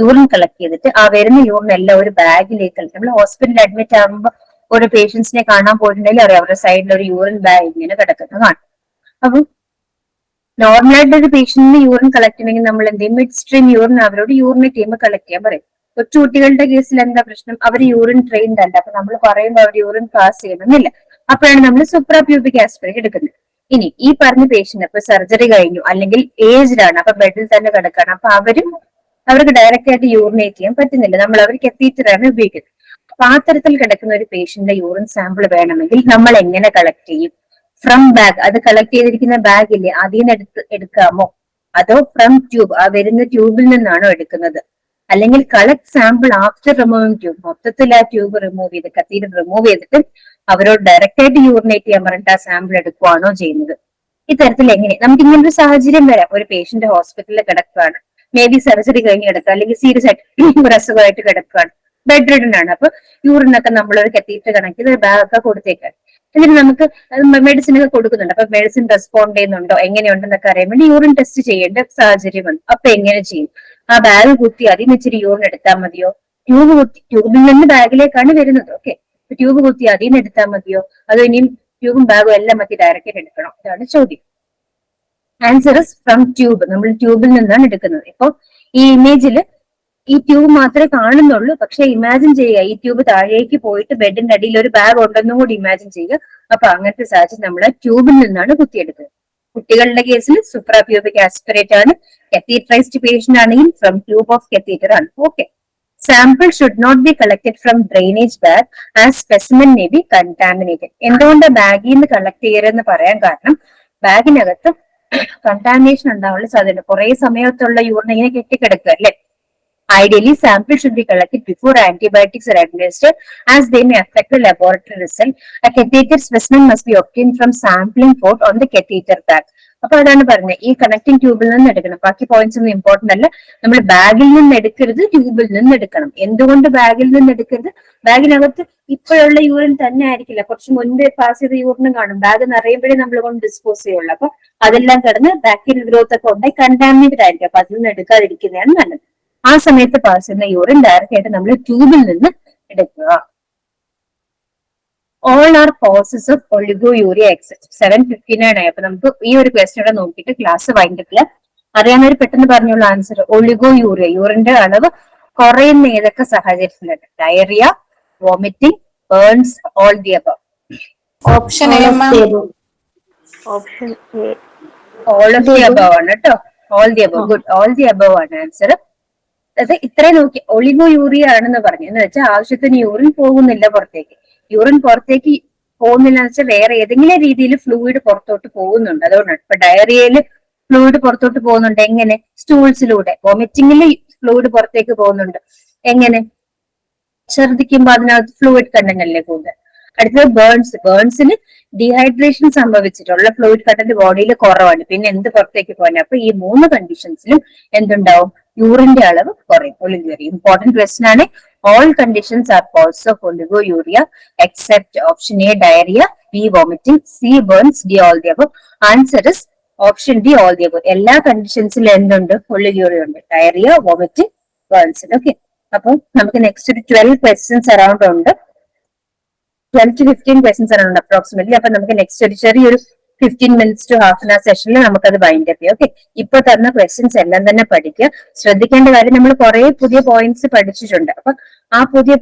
യൂറിൻ കളക്ട് ചെയ്തിട്ട് ആ വരുന്ന യൂറിൻ എല്ലാം ഒരു ബാഗിലേക്ക് കളക്ട്. നമ്മൾ ഹോസ്പിറ്റലിൽ അഡ്മിറ്റ് ആകുമ്പോൾ ഒരു പേഷ്യൻസിനെ കാണാൻ പോയിട്ടുണ്ടെങ്കിൽ അറിയാം, അവരുടെ സൈഡിൽ ഒരു യൂറിൻ ബാഗ് ഇങ്ങനെ കിടക്കുന്നത് കാണും. അപ്പം നോർമലായിട്ട് ഒരു പേഷ്യന്റിന് യൂറിൻ കളക്ട് ചെയ്യണമെങ്കിൽ നമ്മൾ എന്ത് ചെയ്യും? മിഡ് സ്ട്രീം യൂറിൻ അവരോട് യൂറിനേറ്റ് ചെയ്യുമ്പോൾ കളക്ട് ചെയ്യാൻ പറയും. കൊച്ചു കുട്ടികളുടെ കേസിൽ എന്താ പ്രശ്നം? അവർ യൂറിൻ ട്രെയിൻഡ് അല്ല. അപ്പൊ നമ്മൾ പറയുമ്പോൾ അവർ യൂറിൻ പാസ് ചെയ്യണമെന്നില്ല. അപ്പോഴാണ് നമ്മൾ സൂപ്രാപ്യൂബിക് ആസ്പിറേറ്റ് എടുക്കുന്നത്. ഇനി ഈ പറഞ്ഞ പേഷ്യന്റ് ഇപ്പൊ സർജറി കഴിഞ്ഞു, അല്ലെങ്കിൽ ഏജ്ഡ് ആണ്, അപ്പൊ ബെഡിൽ തന്നെ കിടക്കാണ്, അപ്പൊ അവർക്ക് ഡയറക്റ്റ് ആയിട്ട് യൂറിനേറ്റ് ചെയ്യാൻ പറ്റുന്നില്ല. നമ്മൾ അവർക്ക് കത്തീറ്ററാണ് ഉപയോഗിക്കുന്നത്. അപ്പൊ ആ തരത്തിൽ കിടക്കുന്ന ഒരു പേഷ്യന്റിന്റെ യൂറിൻ സാമ്പിൾ വേണമെങ്കിൽ നമ്മൾ എങ്ങനെ കളക്ട് ചെയ്യും? ഫ്രം ബാഗ്, അത് കളക്ട് ചെയ്തിരിക്കുന്ന ബാഗ് ഇല്ലേ, അതിൽ നിന്ന് എടുക്കാമോ? അതോ ഫ്രം ട്യൂബ്, ആ വരുന്ന ട്യൂബിൽ നിന്നാണോ എടുക്കുന്നത്? അല്ലെങ്കിൽ collect sample after removing tube, മൊത്തത്തിൽ ആ ട്യൂബ് റിമൂവ് ചെയ്ത് കത്തീറ്റർ റിമൂവ് ചെയ്തിട്ട് അവരോട് ഡയറക്റ്റ് ആയിട്ട് യൂറിനേറ്റ് ചെയ്യാൻ പറഞ്ഞിട്ട് ആ സാമ്പിൾ എടുക്കുവാണോ ചെയ്യുന്നത്? ഇത്തരത്തിൽ എങ്ങനെ നമുക്ക് ഇങ്ങനൊരു സാഹചര്യം വരാം. ഒരു പേഷ്യന്റ് ഹോസ്പിറ്റലിൽ കിടക്കുകയാണ്, മേ ബി സർജറി കഴിഞ്ഞ് കിടക്കുക, അല്ലെങ്കിൽ സീരിയസ് ആയിട്ട് ഒരു അസുഖമായിട്ട് കിടക്കുകയാണ്, ബെഡ് റിഡൻ ആണ്. അപ്പൊ യൂറിനൊക്കെ നമ്മളൊരു കത്തീറ്റർ കണക്ട് ചെയ്ത് ബാഗൊക്കെ കൊടുത്തേക്കാണ്. എന്നിട്ട് നമുക്ക് മെഡിസിൻ ഒക്കെ കൊടുക്കുന്നുണ്ട്. അപ്പൊ മെഡിസിൻ റെസ്പോണ്ട് ചെയ്യുന്നുണ്ടോ എങ്ങനെയുണ്ടെന്നൊക്കെ അറിയാൻ വേണ്ടി യൂറിൻ ടെസ്റ്റ് ചെയ്യേണ്ട സാഹചര്യം വന്നു. അപ്പൊ എങ്ങനെ ചെയ്യും? ആ ബാഗ് കുത്തി അതിൽ നിന്ന് ഇച്ചിരി യൂറിൻ എടുത്താൽ മതിയോ? ട്യൂബ് കുത്തി, ട്യൂബിൽ നിന്ന് ബാഗിലേക്കാണ് വരുന്നത്. ഓക്കെ, ട്യൂബ് കുത്തി അതിൽ നിന്ന് എടുത്താൽ മതിയോ? അതോ ഇനിയും ട്യൂബും ബാഗും എല്ലാം മതി ഡയറക്റ്റ് എടുക്കണോ? ഇതാണ് ചോദ്യം. Answer is from tube. നമ്മൾ ട്യൂബിൽ നിന്നാണ് എടുക്കുന്നത്. ഇപ്പൊ ഈ ഇമേജിൽ ഈ ട്യൂബ് മാത്രമേ കാണുന്നുള്ളൂ. പക്ഷെ ഇമാജിൻ ചെയ്യുക, ഈ ട്യൂബ് താഴേക്ക് പോയിട്ട് ബെഡിന്റെ അടിയിൽ ഒരു ബാഗ് ഉണ്ടെന്നും കൂടി ഇമാജിൻ ചെയ്യുക. അപ്പൊ അങ്ങനത്തെ സാഹചര്യം നമ്മൾ ട്യൂബിൽ നിന്നാണ് കുത്തിയെടുക്കുന്നത്. കുട്ടികളുടെ കേസിൽ സുപ്രാപ്യൂബിക് ആസ്പിറേറ്റ് ആണ്. കത്തീറ്ററൈസ്ഡ് പേഷ്യന്റ് ആണെങ്കിൽ ഫ്രം ട്യൂബ് ഓഫ് കത്തീറ്റർ ആണ്. Okay. Sample should not be collected from drainage bag as specimen may be contaminated. എന്തുകൊണ്ട് ബാഗിൽ നിന്ന് കളക്ട് ചെയ്യരുതെന്ന് പറയാൻ കാരണം ബാഗിനകത്ത് കണ്ടാമിനേഷൻ ഉണ്ടാവാനുള്ള സാധ്യത. കുറെ സമയത്തുള്ള യൂറിൻ ഇങ്ങനെ കെട്ടിക്കിടക്കുക അല്ലെ. Ideally, samples should be collected before antibiotics are administered, as they may affect the laboratory result. A catheter specimen must be obtained from sampling port on the catheter bag. അപ്പൊ അതാണ് പറഞ്ഞത്, ഈ കണക്ടിങ് ട്യൂബിൽ നിന്ന് എടുക്കണം. ബാക്കി പോയിന്റ്സ് ഒന്നും ഇമ്പോർട്ടന്റ് അല്ല. നമ്മൾ ബാഗിൽ നിന്ന് എടുക്കരുത്, ട്യൂബിൽ നിന്ന് എടുക്കണം. എന്തുകൊണ്ട് ബാഗിൽ നിന്ന് എടുക്കരുത്? ബാഗിനകത്ത് ഇപ്പോഴുള്ള യൂറിൻ തന്നെ ആയിരിക്കില്ല, കുറച്ച് മുൻപ് പാസ് ചെയ്ത യൂറിനും കാണും. ബാഗ് നിറയുമ്പോഴേ നമ്മൾ കൊണ്ട് ഡിസ്പോസ് ചെയ്യുള്ളൂ. അപ്പൊ അതെല്ലാം കിടന്ന് ബാക്ടീരിയൽ ഗ്രോത്ത് ഒക്കെ ഉണ്ടായി കണ്ടാമിനേറ്റഡ് ആയിരിക്കും. അപ്പൊ അതിൽ നിന്ന് എടുക്കാതിരിക്കുന്നതാണ് നല്ലത്. ആ സമയത്ത് പാസ് ചെയ്യുന്ന യൂറിൻ ഡയറക്റ്റ് ആയിട്ട് നമ്മൾ ട്യൂബിൽ നിന്ന് എടുക്കുക. All are causes of oliguria except 7:59 ആയി. അപ്പൊ നമുക്ക് ഈ ഒരു ക്വസ്റ്റ്യൻ നോക്കിയിട്ട് ക്ലാസ് വൈൻഡപ്പില് അറിയാവുന്നവർ പെട്ടെന്ന് പറഞ്ഞോളൂ ആൻസർ. ഒളിഗോയൂറിയ, യൂറിന്റെ അളവ് കുറയുന്ന ഏതൊക്കെ സാഹചര്യത്തിലുണ്ട്? Diarrhoea, vomiting, burns, all the above. Option A ma'am. Option A, all of the above ആണ് കേട്ടോ. All the above. Good, all the above ആണ് ആൻസർ. അത് ഇത്രയും നോക്കി ഒളിഗോയൂറിയ ആണെന്ന് പറഞ്ഞു എന്ന് വെച്ചാൽ ആവശ്യത്തിന് യൂറിൻ പോകുന്നില്ല പുറത്തേക്ക്. യൂറിൻ പുറത്തേക്ക് പോകുന്നില്ല എന്ന് വെച്ചാൽ വേറെ ഏതെങ്കിലും രീതിയിൽ ഫ്ലൂയിഡ് പുറത്തോട്ട് പോകുന്നുണ്ട്, അതുകൊണ്ടാണ്. ഇപ്പൊ ഡയറിയയില് ഫ്ലൂയിഡ് പുറത്തോട്ട് പോകുന്നുണ്ട്. എങ്ങനെ? സ്റ്റൂൾസിലൂടെ. വോമിറ്റിംഗിൽ ഫ്ലൂയിഡ് പുറത്തേക്ക് പോകുന്നുണ്ട്. എങ്ങനെ? ഛർദിക്കുമ്പോ അതിനകത്ത് ഫ്ലൂയിഡ് കണ്ടന്റ് അല്ലേ കൂടുതൽ. അടുത്തത് ബേൺസ്. ബേൺസിന് ഡീഹൈഡ്രേഷൻ സംഭവിച്ചിട്ടുള്ള ഫ്ലൂയിഡ് കണ്ടന്റ് ബോഡിയിൽ കുറവാണ്. പിന്നെ എന്ത് പുറത്തേക്ക് പോകാൻ? അപ്പൊ ഈ 3 കണ്ടീഷൻസിലും എന്തുണ്ടാവും? യൂറിന്റെ അളവ് കുറയും. ഒളിഗോയൂറിയ ഇമ്പോർട്ടന്റ് ക്വസ്റ്റൻ ആണ്. All conditions are causes of oliguria except option A diarrhoea, B vomiting, C burns, D all the above. Answer is option D all the above. എല്ലാ കണ്ടീഷൻസിലും എന്തുണ്ട്? ഒളിഗോയൂറിയ ഉണ്ട്. Diarrhoea, vomiting, burns. ഓക്കെ. അപ്പൊ നമുക്ക് നെക്സ്റ്റ് ഒരു 12 ക്വസ്റ്റ്യൻസ് അറൌണ്ട് ഉണ്ട്. 12 to 15 ക്വസ്റ്റ്യൻസ് അറൌണ്ട് അപ്രോക്സിമേറ്റ്ലി. അപ്പൊ നമുക്ക് നെക്സ്റ്റ് ഒരു ചെറിയൊരു 15 minutes to half an hour സെഷനിൽ നമുക്കത് വൈൻഡ് അപ്പ് ചെയ്യാം. ഓക്കെ. ഇപ്പൊ തന്ന ക്വസ്റ്റ്യൻസ് എല്ലാം തന്നെ പഠിക്കുക. ശ്രദ്ധിക്കേണ്ട കാര്യം, നമ്മൾ കുറെ പുതിയ പോയിന്റ്സ് പഠിച്ചിട്ടുണ്ട്. അപ്പൊ ആ പുതിയ